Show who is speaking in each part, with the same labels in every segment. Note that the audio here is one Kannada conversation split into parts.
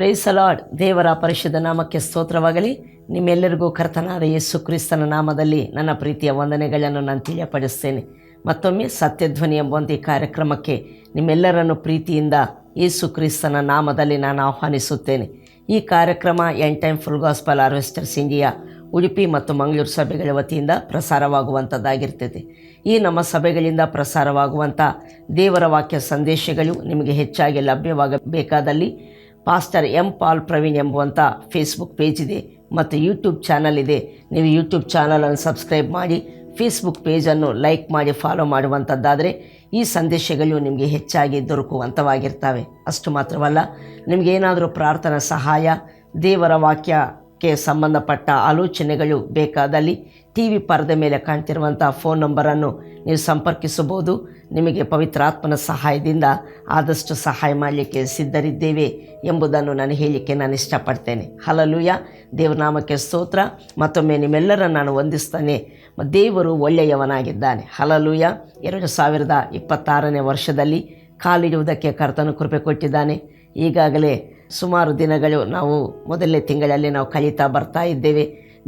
Speaker 1: Praise the lord. ದೇವರ ಪರಿಶುದ್ಧ ನಾಮಕ್ಕೆ ಸ್ತೋತ್ರವಾಗಲಿ. ನಿಮ್ಮೆಲ್ಲರಿಗೂ ಕರ್ತನಾದ ಯೇಸು ಕ್ರಿಸ್ತನ ನಾಮದಲ್ಲಿ ನನ್ನ ಪ್ರೀತಿಯ ವಂದನೆಗಳನ್ನು ನಾನು ತಿಳಿಯಪಡಿಸ್ತೇನೆ. ಮತ್ತೊಮ್ಮೆ ಸತ್ಯಧ್ವನಿ ಎಂಬಂಥ ಈ ಕಾರ್ಯಕ್ರಮಕ್ಕೆ ನಿಮ್ಮೆಲ್ಲರನ್ನು ಪ್ರೀತಿಯಿಂದ ಯೇಸು ಕ್ರಿಸ್ತನ ನಾಮದಲ್ಲಿ ನಾನು ಆಹ್ವಾನಿಸುತ್ತೇನೆ. ಈ ಕಾರ್ಯಕ್ರಮ end time full gospel harvesters India Udupi ಮತ್ತು ಮಂಗಳೂರು ಸಭೆಗಳ ವತಿಯಿಂದ ಪ್ರಸಾರವಾಗುವಂಥದ್ದಾಗಿರ್ತದೆ. ಈ ನಮ್ಮ ಸಭೆಗಳಿಂದ ಪ್ರಸಾರವಾಗುವಂಥ ದೇವರ ವಾಕ್ಯ ಸಂದೇಶಗಳು ನಿಮಗೆ ಹೆಚ್ಚಾಗಿ ಲಭ್ಯವಾಗಬೇಕಾದಲ್ಲಿ ಪಾಸ್ಟರ್ ಎಂ ಪಾಲ್ ಪ್ರವೀಣ್ ಎಂಬುವಂಥ ಫೇಸ್ಬುಕ್ ಪೇಜ್ ಇದೆ ಮತ್ತು ಯೂಟ್ಯೂಬ್ ಚಾನಲ್ ಇದೆ. ನೀವು ಯೂಟ್ಯೂಬ್ ಚಾನಲನ್ನು ಸಬ್ಸ್ಕ್ರೈಬ್ ಮಾಡಿ, ಫೇಸ್ಬುಕ್ ಪೇಜನ್ನು ಲೈಕ್ ಮಾಡಿ, ಫಾಲೋ ಮಾಡುವಂಥದ್ದಾದರೆ ಈ ಸಂದೇಶಗಳು ನಿಮಗೆ ಹೆಚ್ಚಾಗಿ ದೊರಕುವಂಥವಾಗಿರ್ತವೆ. ಅಷ್ಟು ಮಾತ್ರವಲ್ಲ, ನಿಮಗೇನಾದರೂ ಪ್ರಾರ್ಥನಾ ಸಹಾಯ, ದೇವರ ವಾಕ್ಯಕ್ಕೆ ಸಂಬಂಧಪಟ್ಟ ಆಲೋಚನೆಗಳು ಬೇಕಾದಲ್ಲಿ ಟಿ ವಿ ಪರದೆ ಮೇಲೆ ಕಾಣ್ತಿರುವಂಥ ಫೋನ್ ನಂಬರನ್ನು ನೀವು ಸಂಪರ್ಕಿಸಬಹುದು. ನಿಮಗೆ ಪವಿತ್ರಾತ್ಮನ ಸಹಾಯದಿಂದ ಆದಷ್ಟು ಸಹಾಯ ಮಾಡಲಿಕ್ಕೆ ಸಿದ್ಧರಿದ್ದೇವೆ ಎಂಬುದನ್ನು ನಾನು ಹೇಳಲಿಕ್ಕೆ ನಾನು ಇಷ್ಟಪಡ್ತೇನೆ. ಹಲ್ಲೆಲೂಯ. ದೇವನಾಮಕ್ಕೆ ಸ್ತೋತ್ರ. ಮತ್ತೊಮ್ಮೆ ನಿಮ್ಮೆಲ್ಲರನ್ನು ನಾನು ವಂದಿಸ್ತೇನೆ. ದೇವರು ಒಳ್ಳೆಯವನಾಗಿದ್ದಾನೆ. ಹಲ್ಲೆಲೂಯ. 2026ನೇ ವರ್ಷದಲ್ಲಿ ಕಾಲಿಡುವುದಕ್ಕೆ ಕರ್ತನು ಕೃಪೆ ಕೊಟ್ಟಿದ್ದಾನೆ. ಈಗಾಗಲೇ ಸುಮಾರು ದಿನಗಳು ನಾವು ಮೊದಲನೇ ತಿಂಗಳಲ್ಲಿ ನಾವು ಕಳೀತಾ ಬರ್ತಾ ಇದ್ದೇವೆ.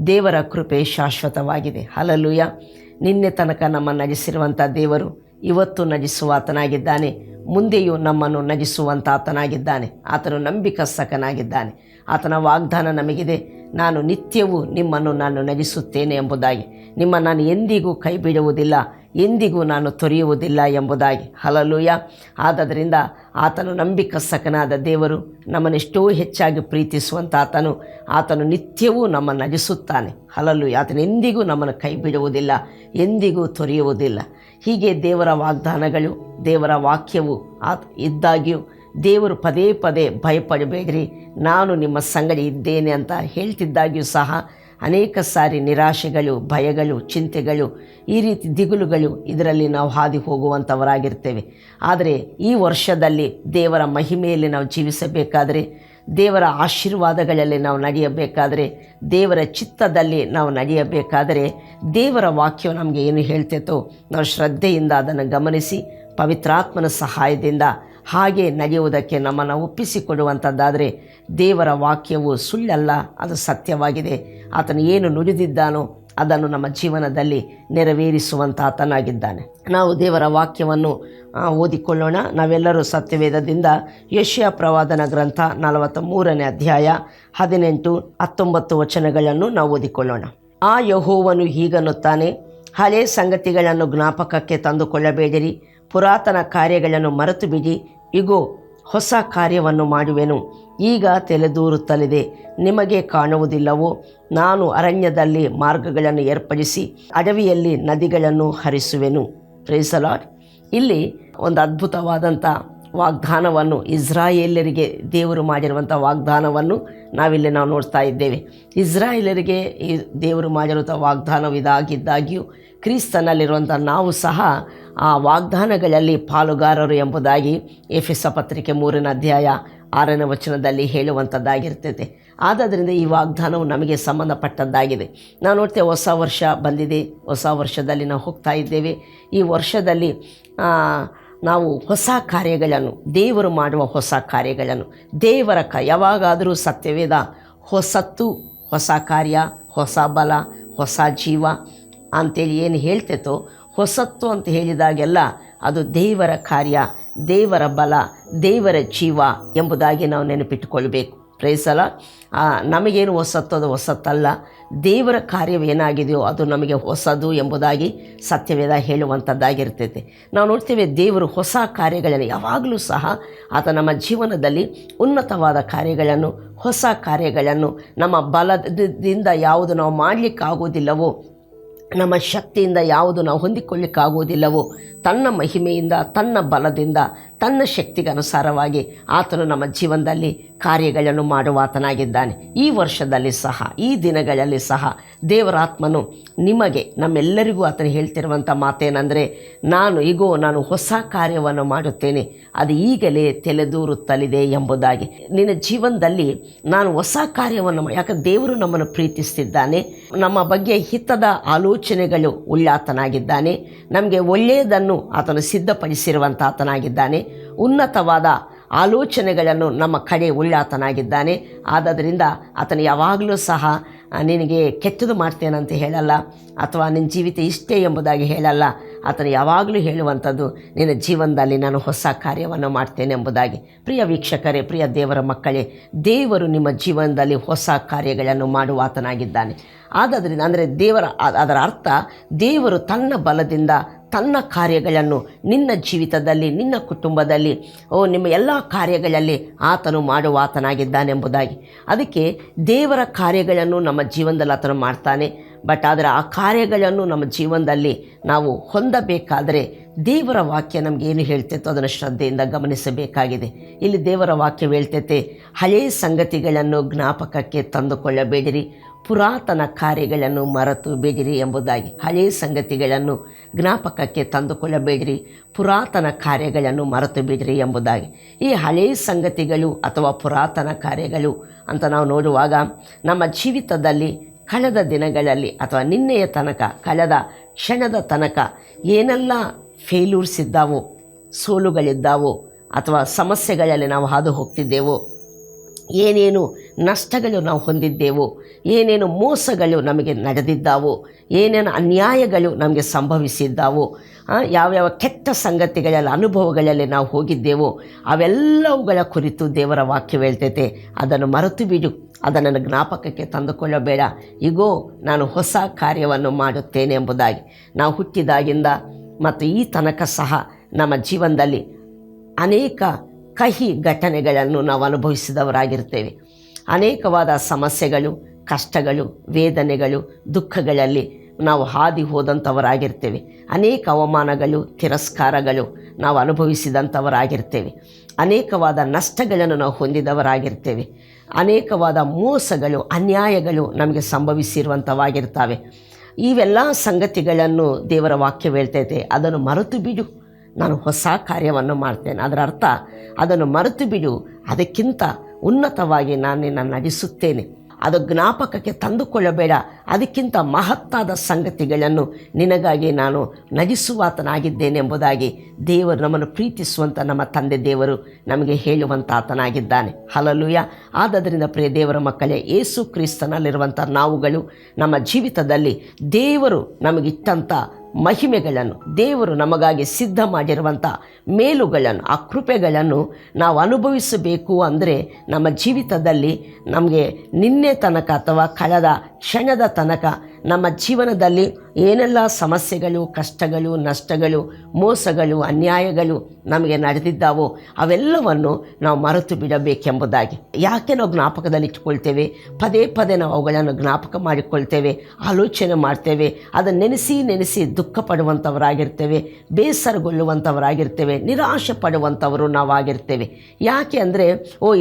Speaker 1: ದೇವರ ಕೃಪೆ ಶಾಶ್ವತವಾಗಿದೆ. ಹಲ್ಲೆಲೂಯ. ನಿನ್ನೆ ತನಕ ನಮ್ಮನ್ನು ನಜಿಸಿರುವಂಥ ದೇವರು ಇವತ್ತು ನಜಿಸುವ ಆತನಾಗಿದ್ದಾನೆ, ಮುಂದೆಯೂ ನಮ್ಮನ್ನು ನಜಿಸುವಂಥ ಆತನಾಗಿದ್ದಾನೆ. ಆತನು ನಂಬಿಕಸ್ಥನಾಗಿದ್ದಾನೆ. ಆತನ ವಾಗ್ದಾನ ನಮಗಿದೆ, ನಾನು ನಿತ್ಯವೂ ನಿಮ್ಮನ್ನು ನಾನು ನಜಿಸುತ್ತೇನೆ ಎಂಬುದಾಗಿ. ನಾನು ಎಂದಿಗೂ ಕೈ ಬಿಡುವುದಿಲ್ಲ, ಎಂದಿಗೂ ನಾನು ತೊರೆಯುವುದಿಲ್ಲ ಎಂಬುದಾಗಿ. ಹಲ್ಲೆಲೂಯ. ಆದ್ದರಿಂದ ಆತನು ನಂಬಿಕಸ್ಥನಾದ ದೇವರು, ನಮ್ಮನ್ನೆಷ್ಟೋ ಹೆಚ್ಚಾಗಿ ಪ್ರೀತಿಸುವಂಥ ಆತನು ನಿತ್ಯವೂ ನಮ್ಮನ್ನು ನಜಿಸುತ್ತಾನೆ. ಹಲ್ಲೆಲೂಯ. ಆತನು ಎಂದಿಗೂ ನಮ್ಮನ್ನು ಕೈ ಬಿಡುವುದಿಲ್ಲ, ಎಂದಿಗೂ ತೊರೆಯುವುದಿಲ್ಲ. ಹೀಗೆ ದೇವರ ವಾಗ್ದಾನಗಳು, ದೇವರ ವಾಕ್ಯವು ಇದ್ದಾಗ್ಯೂ ದೇವರು ಪದೇ ಪದೇ ಭಯಪಡಬೇಡ್ರಿ, ನಾನು ನಿಮ್ಮ ಸಂಗಡ ಇದ್ದೇನೆ ಅಂತ ಹೇಳ್ತಿದ್ದಾಗ್ಯೂ ಸಹ ಅನೇಕ ಸಾರಿ ನಿರಾಶೆಗಳು, ಭಯಗಳು, ಚಿಂತೆಗಳು, ಈ ರೀತಿ ದಿಗುಲುಗಳು ಇದರಲ್ಲಿ ನಾವು ಹಾದಿ ಹೋಗುವಂಥವರಾಗಿರ್ತೇವೆ. ಆದರೆ ಈ ವರ್ಷದಲ್ಲಿ ದೇವರ ಮಹಿಮೆಯಲ್ಲಿ ನಾವು ಜೀವಿಸಬೇಕಾದರೆ, ದೇವರ ಆಶೀರ್ವಾದಗಳಲ್ಲಿ ನಾವು ನಡೆಯಬೇಕಾದರೆ, ದೇವರ ಚಿತ್ತದಲ್ಲಿ ನಾವು ನಡೆಯಬೇಕಾದರೆ, ದೇವರ ವಾಕ್ಯವು ನಮಗೆ ಏನು ಹೇಳ್ತೈತೋ ನಾವು ಶ್ರದ್ಧೆಯಿಂದ ಅದನ್ನು ಗಮನಿಸಿ ಪವಿತ್ರಾತ್ಮನ ಸಹಾಯದಿಂದ ಹಾಗೆ ನಡೆಯುವುದಕ್ಕೆ ನಮ್ಮನ್ನು ಒಪ್ಪಿಸಿಕೊಡುವಂಥದ್ದಾದರೆ, ದೇವರ ವಾಕ್ಯವು ಸುಳ್ಳಲ್ಲ, ಅದು ಸತ್ಯವಾಗಿದೆ. ಆತನು ಏನು ನುಡಿದಿದ್ದಾನೋ ಅದನ್ನು ನಮ್ಮ ಜೀವನದಲ್ಲಿ ನೆರವೇರಿಸುವಂಥ ಆತನಾಗಿದ್ದಾನೆ. ನಾವು ದೇವರ ವಾಕ್ಯವನ್ನು ಓದಿಕೊಳ್ಳೋಣ. ನಾವೆಲ್ಲರೂ ಸತ್ಯವೇದದಿಂದ ಯೆಶಾಯ ಪ್ರವಾದನ ಗ್ರಂಥ 43ನೇ ಅಧ್ಯಾಯ 18, 19 ವಚನಗಳನ್ನು ನಾವು ಓದಿಕೊಳ್ಳೋಣ. ಆ ಯೆಹೋವನು ಹೀಗನ್ನುತ್ತಾನೆ, ಹಳೆ ಸಂಗತಿಗಳನ್ನು ಜ್ಞಾಪಕಕ್ಕೆ ತಂದುಕೊಳ್ಳಬೇಡಿರಿ, ಪುರಾತನ ಕಾರ್ಯಗಳನ್ನು ಮರೆತು ಬಿಡಿ. ಇಗೋ, ಹೊಸ ಕಾರ್ಯವನ್ನು ಮಾಡುವೆನು, ಈಗ ತಲೆದೂರುತ್ತಲಿದೆ, ನಿಮಗೆ ಕಾಣುವುದಿಲ್ಲವೋ? ನಾನು ಅರಣ್ಯದಲ್ಲಿ ಮಾರ್ಗಗಳನ್ನು ಏರ್ಪಡಿಸಿ ಅಡವಿಯಲ್ಲಿ ನದಿಗಳನ್ನು ಹರಿಸುವೆನು. Praise the lord. ಇಲ್ಲಿ ಒಂದು ಅದ್ಭುತವಾದಂಥ ವಾಗ್ದಾನವನ್ನು, ಇಸ್ರಾಯೇಲರಿಗೆ ದೇವರು ಮಾಡಿರುವಂಥ ವಾಗ್ದಾನವನ್ನು ನಾವಿಲ್ಲಿ ನಾವು ನೋಡ್ತಾ ಇದ್ದೇವೆ. ಇಸ್ರಾಯೇಲರಿಗೆ ಈ ದೇವರು ಮಾಡಿರುವಂಥ ವಾಗ್ದಾನವು ಇದಾಗಿದ್ದಾಗ್ಯೂ ಕ್ರಿಸ್ತನಲ್ಲಿರುವಂಥ ನಾವು ಸಹ ಆ ವಾಗ್ದಾನಗಳಲ್ಲಿ ಪಾಲುಗಾರರು ಎಂಬುದಾಗಿ ಎಫೆಸ ಪತ್ರಿಕೆ 3ನೇ ಅಧ್ಯಾಯ 6ನೇ ವಚನದಲ್ಲಿ ಹೇಳುವಂಥದ್ದಾಗಿರ್ತೈತೆ. ಆದ್ದರಿಂದ ಈ ವಾಗ್ದಾನವು ನಮಗೆ ಸಂಬಂಧಪಟ್ಟದ್ದಾಗಿದೆ. ನಾವು ನೋಡ್ತೇವೆ, ಹೊಸ ವರ್ಷ ಬಂದಿದೆ, ಹೊಸ ವರ್ಷದಲ್ಲಿ ನಾವು ಹೋಗ್ತಾ ಇದ್ದೇವೆ. ಈ ವರ್ಷದಲ್ಲಿ ನಾವು ಹೊಸ ಕಾರ್ಯಗಳನ್ನು, ದೇವರು ಮಾಡುವ ಹೊಸ ಕಾರ್ಯಗಳನ್ನು, ದೇವರ ಯಾವಾಗಾದರೂ ಸತ್ಯವೇದ ಹೊಸತ್ತು, ಹೊಸ ಕಾರ್ಯ, ಹೊಸ ಬಲ, ಹೊಸ ಜೀವ ಅಂತೇಳಿ ಏನು ಹೇಳ್ತೈತೋ, ಹೊಸತ್ತು ಅಂತ ಹೇಳಿದಾಗೆಲ್ಲ ಅದು ದೇವರ ಕಾರ್ಯ, ದೇವರ ಬಲ, ದೇವರ ಜೀವ ಎಂಬುದಾಗಿ ನಾವು ನೆನಪಿಟ್ಟುಕೊಳ್ಬೇಕು. Praise the lord. ನಮಗೇನು ಹೊಸತ್ತು, ಅದು ಹೊಸತ್ತಲ್ಲ. ದೇವರ ಕಾರ್ಯವೇನಾಗಿದೆಯೋ ಅದು ನಮಗೆ ಹೊಸದು ಎಂಬುದಾಗಿ ಸತ್ಯವೇದ ಹೇಳುವಂಥದ್ದಾಗಿರ್ತೈತೆ. ನಾವು ನೋಡ್ತೇವೆ, ದೇವರು ಹೊಸ ಕಾರ್ಯಗಳನ್ನು ಯಾವಾಗಲೂ ಸಹ ಆತ ನಮ್ಮ ಜೀವನದಲ್ಲಿ ಉನ್ನತವಾದ ಕಾರ್ಯಗಳನ್ನು, ಹೊಸ ಕಾರ್ಯಗಳನ್ನು, ನಮ್ಮ ಬಲದಿಂದ ಯಾವುದು ನಾವು ಮಾಡಲಿಕ್ಕಾಗೋದಿಲ್ಲವೋ, ನಮ್ಮ ಶಕ್ತಿಯಿಂದ ಯಾವುದು ನಾವು ಹೊಂದಿಕೊಳ್ಳಿಕ್ಕಾಗುವುದಿಲ್ಲವೋ, ತನ್ನ ಮಹಿಮೆಯಿಂದ, ತನ್ನ ಬಲದಿಂದ, ತನ್ನ ಶಕ್ತಿಗೆ ಅನುಸಾರವಾಗಿ ಆತನು ನಮ್ಮ ಜೀವನದಲ್ಲಿ ಕಾರ್ಯಗಳನ್ನು ಮಾಡುವ ಆತನಾಗಿದ್ದಾನೆ. ಈ ವರ್ಷದಲ್ಲಿ ಸಹ, ಈ ದಿನಗಳಲ್ಲಿ ಸಹ ದೇವರಾತ್ಮನು ನಿಮಗೆ, ನಮ್ಮೆಲ್ಲರಿಗೂ ಆತನು ಹೇಳ್ತಿರುವಂಥ ಮಾತೇನೆಂದರೆ, ನಾನು ಹೊಸ ಕಾರ್ಯವನ್ನು ಮಾಡುತ್ತೇನೆ, ಅದು ಈಗಲೇ ತಲೆದೂರುತ್ತಲಿದೆ ಎಂಬುದಾಗಿ. ನಿನ್ನ ಜೀವನದಲ್ಲಿ ನಾನು ಹೊಸ ಕಾರ್ಯವನ್ನು ಯಾಕಂದರೆ ದೇವರು ನಮ್ಮನ್ನು ಪ್ರೀತಿಸ್ತಿದ್ದಾನೆ, ನಮ್ಮ ಬಗ್ಗೆ ಹಿತದ ಆಲೋಚನೆಗಳು ಉಳ್ಳಾತನಾಗಿದ್ದಾನೆ, ನಮಗೆ ಒಳ್ಳೆಯದನ್ನು ಆತನು ಸಿದ್ಧಪಡಿಸಿರುವಂಥ ಆತನಾಗಿದ್ದಾನೆ, ಉನ್ನತವಾದ ಆಲೋಚನೆಗಳನ್ನು ನಮ್ಮ ಕಡೆ ಉಳ್ಳಾತನಾಗಿದ್ದಾನೆ. ಆದ್ದರಿಂದ ಆತನು ಯಾವಾಗಲೂ ಸಹ ನಿನಗೆ ಕೆಟ್ಟದು ಮಾಡ್ತೇನಂತ ಹೇಳಲ್ಲ, ಅಥವಾ ನಿನ್ನ ಜೀವಿತ ಇಷ್ಟೇ ಎಂಬುದಾಗಿ ಹೇಳಲ್ಲ. ಆತನು ಯಾವಾಗಲೂ ಹೇಳುವಂಥದ್ದು, ನಿನ್ನ ಜೀವನದಲ್ಲಿ ನಾನು ಹೊಸ ಕಾರ್ಯವನ್ನು ಮಾಡ್ತೇನೆ ಎಂಬುದಾಗಿ. ಪ್ರಿಯ ವೀಕ್ಷಕರೇ, ಪ್ರಿಯ ದೇವರ ಮಕ್ಕಳೇ, ದೇವರು ನಿಮ್ಮ ಜೀವನದಲ್ಲಿ ಹೊಸ ಕಾರ್ಯಗಳನ್ನು ಮಾಡುವ ಆತನಾಗಿದ್ದಾನೆ. ಆದ್ದರಿಂದ ಅಂದರೆ ಅದರ ಅರ್ಥ, ದೇವರು ತನ್ನ ಬಲದಿಂದ ತನ್ನ ಕಾರ್ಯಗಳನ್ನು ನಿನ್ನ ಜೀವಿತದಲ್ಲಿ, ನಿನ್ನ ಕುಟುಂಬದಲ್ಲಿ, ನಿಮ್ಮ ಎಲ್ಲ ಕಾರ್ಯಗಳಲ್ಲಿ ಆತನು ಮಾಡುವ ಆತನಾಗಿದ್ದಾನೆಂಬುದಾಗಿ. ಅದಕ್ಕೆ ದೇವರ ಕಾರ್ಯಗಳನ್ನು ನಮ್ಮ ಜೀವನದಲ್ಲಿ ಆತನು ಮಾಡ್ತಾನೆ. ಬಟ್ ಆದರೆ ಆ ಕಾರ್ಯಗಳನ್ನು ನಮ್ಮ ಜೀವನದಲ್ಲಿ ನಾವು ಹೊಂದಬೇಕಾದರೆ ದೇವರ ವಾಕ್ಯ ನಮಗೇನು ಹೇಳ್ತೈತೋ ಅದನ್ನು ಶ್ರದ್ಧೆಯಿಂದ ಗಮನಿಸಬೇಕಾಗಿದೆ. ಇಲ್ಲಿ ದೇವರ ವಾಕ್ಯ ಹೇಳ್ತೈತೆ, ಹಳೆಯ ಸಂಗತಿಗಳನ್ನು ಜ್ಞಾಪಕಕ್ಕೆ ತಂದುಕೊಳ್ಳಬೇಡಿರಿ, ಪುರಾತನ ಕಾರ್ಯಗಳನ್ನು ಮರೆತು ಬೇಡಿರಿ ಎಂಬುದಾಗಿ. ಹಳೆಯ ಸಂಗತಿಗಳನ್ನು ಜ್ಞಾಪಕಕ್ಕೆ ತಂದುಕೊಳ್ಳಬೇಡಿರಿ, ಪುರಾತನ ಕಾರ್ಯಗಳನ್ನು ಮರೆತು ಬೇಡಿರಿ ಎಂಬುದಾಗಿ. ಈ ಹಳೆಯ ಸಂಗತಿಗಳು ಅಥವಾ ಪುರಾತನ ಕಾರ್ಯಗಳು ಅಂತ ನಾವು ನೋಡುವಾಗ, ನಮ್ಮ ಜೀವಿತದಲ್ಲಿ ಕಳೆದ ದಿನಗಳಲ್ಲಿ ಅಥವಾ ನಿನ್ನೆಯ ತನಕ, ಕಳೆದ ಕ್ಷಣದ ತನಕ ಏನೆಲ್ಲ ಫೇಲ್ಯೂರ್ಸ್ ಇದ್ದಾವೋ, ಸೋಲುಗಳಿದ್ದಾವೋ, ಅಥವಾ ಸಮಸ್ಯೆಗಳಲ್ಲಿ ನಾವು ಹಾದು ಹೋಗ್ತಿದ್ದೇವೋ, ಏನೇನು ನಷ್ಟಗಳು ನಾವು ಹೊಂದಿದ್ದೇವೋ, ಏನೇನು ಮೋಸಗಳು ನಮಗೆ ನಡೆದಿದ್ದಾವೋ, ಏನೇನು ಅನ್ಯಾಯಗಳು ನಮಗೆ ಸಂಭವಿಸಿದ್ದಾವೋ, ಯಾವ್ಯಾವ ಕೆಟ್ಟ ಸಂಗತಿಗಳಲ್ಲಿ, ಅನುಭವಗಳಲ್ಲಿ ನಾವು ಹೋಗಿದ್ದೇವೋ, ಅವೆಲ್ಲವುಗಳ ಕುರಿತು ದೇವರ ವಾಕ್ಯ ಹೇಳ್ತೈತೆ, ಅದನ್ನು ಮರೆತು ಬಿಡು, ಅದನ್ನು ಜ್ಞಾಪಕಕ್ಕೆ ತಂದುಕೊಳ್ಳಬೇಡ. ಈಗೋ ನಾನು ಹೊಸ ಕಾರ್ಯವನ್ನು ಮಾಡುತ್ತೇನೆ ಎಂಬುದಾಗಿ. ನಾವು ಹುಟ್ಟಿದಾಗಿಂದ ಮತ್ತು ಈ ತನಕ ಸಹ ನಮ್ಮ ಜೀವನದಲ್ಲಿ ಅನೇಕ ಕಹಿ ಘಟನೆಗಳನ್ನು ನಾವು ಅನುಭವಿಸಿದವರಾಗಿರ್ತೇವೆ. ಅನೇಕವಾದ ಸಮಸ್ಯೆಗಳು, ಕಷ್ಟಗಳು, ವೇದನೆಗಳು, ದುಃಖಗಳಲ್ಲಿ ನಾವು ಹಾದಿ ಹೋದಂಥವರಾಗಿರ್ತೇವೆ. ಅನೇಕ ಅವಮಾನಗಳು, ತಿರಸ್ಕಾರಗಳು ನಾವು ಅನುಭವಿಸಿದಂಥವರಾಗಿರ್ತೇವೆ. ಅನೇಕವಾದ ನಷ್ಟಗಳನ್ನು ನಾವು ಹೊಂದಿದವರಾಗಿರ್ತೇವೆ. ಅನೇಕವಾದ ಮೋಸಗಳು, ಅನ್ಯಾಯಗಳು ನಮಗೆ ಸಂಭವಿಸಿರುವಂಥವಾಗಿರ್ತವೆ. ಇವೆಲ್ಲ ಸಂಗತಿಗಳನ್ನು ದೇವರ ವಾಕ್ಯ ಹೇಳ್ತೈತೆ, ಅದನ್ನು ಮರೆತು ಬಿಡು, ನಾನು ಹೊಸ ಕಾರ್ಯವನ್ನು ಮಾಡ್ತೇನೆ. ಅದರ ಅರ್ಥ, ಅದನ್ನು ಮರೆತು ಬಿಡು, ಅದಕ್ಕಿಂತ ಉನ್ನತವಾಗಿ ನಾನು ನಿನ್ನನ್ನು ನಡೆಸುತ್ತೇನೆ. ಅದು ಜ್ಞಾಪಕಕ್ಕೆ ತಂದುಕೊಳ್ಳಬೇಡ, ಅದಕ್ಕಿಂತ ಮಹತ್ತಾದ ಸಂಗತಿಗಳನ್ನು ನಿನಗಾಗಿ ನಾನು ನಡೆಸುವಾತನಾಗಿದ್ದೇನೆ ಎಂಬುದಾಗಿ ದೇವರು, ನಮ್ಮನ್ನು ಪ್ರೀತಿಸುವಂಥ ನಮ್ಮ ತಂದೆ ದೇವರು ನಮಗೆ ಹೇಳುವಂಥ ಆತನಾಗಿದ್ದಾನೆ. ಹಲ್ಲೆಲೂಯಾ. ಆದ್ದರಿಂದ ಪ್ರಿಯ ದೇವರ ಮಕ್ಕಳೇ, ಯೇಸು ಕ್ರಿಸ್ತನಲ್ಲಿರುವಂಥ ನಾವುಗಳು ನಮ್ಮ ಜೀವಿತದಲ್ಲಿ ದೇವರು ನಮಗಿಟ್ಟಂಥ ಮಹಿಮೆಗಳನ್ನು, ದೇವರು ನಮಗಾಗಿ ಸಿದ್ಧ ಮಾಡಿರುವಂಥ ಮೇಲುಗಳನ್ನು, ಆ ಕೃಪೆಗಳನ್ನು ನಾವು ಅನುಭವಿಸಬೇಕು. ಅಂದರೆ ನಮ್ಮ ಜೀವಿತದಲ್ಲಿ ನಮಗೆ ನಿನ್ನೆ ತನಕ ಅಥವಾ ಕಳೆದ ಕ್ಷಣದ ತನಕ ನಮ್ಮ ಜೀವನದಲ್ಲಿ ಏನೆಲ್ಲ ಸಮಸ್ಯೆಗಳು, ಕಷ್ಟಗಳು, ನಷ್ಟಗಳು, ಮೋಸಗಳು, ಅನ್ಯಾಯಗಳು ನಮಗೆ ನಡೆದಿದ್ದಾವೋ ಅವೆಲ್ಲವನ್ನು ನಾವು ಮರೆತು ಬಿಡಬೇಕೆಂಬುದಾಗಿ. ಯಾಕೆ ನಾವು ಜ್ಞಾಪಕದಲ್ಲಿ ಇಟ್ಕೊಳ್ತೇವೆ? ಪದೇ ಪದೇ ನಾವು ಅವುಗಳನ್ನು ಜ್ಞಾಪಕ ಮಾಡಿಕೊಳ್ತೇವೆ, ಆಲೋಚನೆ ಮಾಡ್ತೇವೆ, ಅದನ್ನು ನೆನೆಸಿ ದುಃಖ ಪಡುವಂಥವರಾಗಿರ್ತೇವೆ, ಬೇಸರಗೊಳ್ಳುವಂಥವರಾಗಿರ್ತೇವೆ, ನಿರಾಶೆ ಪಡುವಂಥವರು ನಾವಾಗಿರ್ತೇವೆ. ಯಾಕೆ ಅಂದರೆ,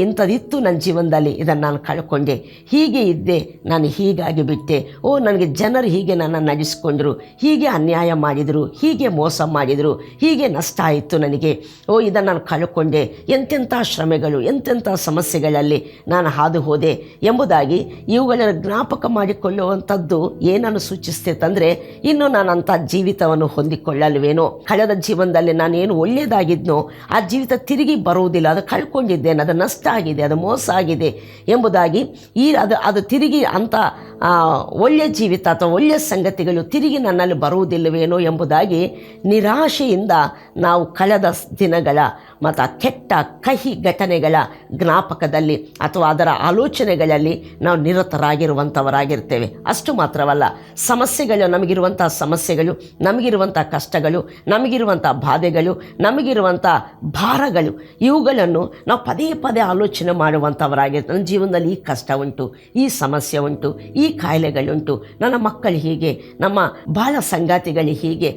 Speaker 1: ಇಂಥದಿತ್ತು ನನ್ನ ಜೀವನದಲ್ಲಿ, ಇದನ್ನು ನಾನು ಕಳ್ಕೊಂಡೆ, ಹೀಗೆ ಇದ್ದೆ, ನಾನು ಹೀಗಾಗಿ ಬಿಟ್ಟೆ, ನನಗೆ ಜನರು ಹೀಗೆ ನನ್ನ ನಡೆಸ್ಕೊಂಡ್ರು, ಹೀಗೆ ಅನ್ಯಾಯ ಮಾಡಿದರು, ಹೀಗೆ ಮೋಸ ಮಾಡಿದರು, ಹೀಗೆ ನಷ್ಟ ಆಯಿತು ನನಗೆ, ಇದನ್ನು ನಾನು ಕಳ್ಕೊಂಡೆ, ಎಂತೆಂಥ ಶ್ರಮೆಗಳು, ಎಂತೆಂಥ ಸಮಸ್ಯೆಗಳಲ್ಲಿ ನಾನು ಹಾದು ಹೋದೆ ಎಂಬುದಾಗಿ ಇವುಗಳನ್ನು ಜ್ಞಾಪಕ ಮಾಡಿಕೊಳ್ಳುವಂಥದ್ದು ಏನನ್ನು ಸೂಚಿಸ್ತೈತಂದರೆ, ಇನ್ನು ನಾನು ಅಂಥ ಜೀವಿತವನ್ನು ಹೊಂದಿಕೊಳ್ಳಲ್ವೇನೋ, ಕಳೆದ ಜೀವನದಲ್ಲಿ ನಾನೇನು ಒಳ್ಳೆಯದಾಗಿದ್ನೋ ಆ ಜೀವಿತ ತಿರುಗಿ ಬರುವುದಿಲ್ಲ, ಅದು ಕಳ್ಕೊಂಡಿದ್ದೇನೆ, ಅದು ನಷ್ಟ ಆಗಿದೆ, ಅದು ಮೋಸ ಆಗಿದೆ ಎಂಬುದಾಗಿ ಅದು ತಿರುಗಿ ಅಂಥ ಒಳ್ಳೆಯ ಜೀವಿತ ಅಥವಾ ಒಳ್ಳೆಯ ಸಂಗತಿಗಳು ತಿರುಗಿ ನನ್ನಲ್ಲಿ ಬರುವುದಿಲ್ಲವೇನೋ ಎಂಬುದಾಗಿ ನಿರಾಶೆಯಿಂದ ನಾವು ಕಳೆದ ದಿನಗಳ ಮತ್ತು ಆ ಕೆಟ್ಟ ಕಹಿ ಘಟನೆಗಳ ಜ್ಞಾಪಕದಲ್ಲಿ ಅಥವಾ ಅದರ ಆಲೋಚನೆಗಳಲ್ಲಿ ನಾವು ನಿರತರಾಗಿರುವಂಥವರಾಗಿರ್ತೇವೆ. ಅಷ್ಟು ಮಾತ್ರವಲ್ಲ, ಸಮಸ್ಯೆಗಳು, ನಮಗಿರುವಂಥ ಸಮಸ್ಯೆಗಳು, ನಮಗಿರುವಂಥ ಕಷ್ಟಗಳು, ನಮಗಿರುವಂಥ ಬಾಧೆಗಳು, ನಮಗಿರುವಂಥ ಭಾರಗಳು, ಇವುಗಳನ್ನು ನಾವು ಪದೇ ಪದೇ ಆಲೋಚನೆ ಮಾಡುವಂಥವರಾಗಿರ್ತೇವೆ. ನನ್ನ ಜೀವನದಲ್ಲಿ ಈ ಕಷ್ಟ ಉಂಟು, ಈ ಸಮಸ್ಯೆ ಉಂಟು, ಈ ಕಾಯಿಲೆಗಳುಂಟು, ನನ್ನ ಮಕ್ಕಳು ಹೀಗೆ, ನಮ್ಮ ಬಾಳ ಸಂಗಾತಿಗಳು ಹೀಗೆ,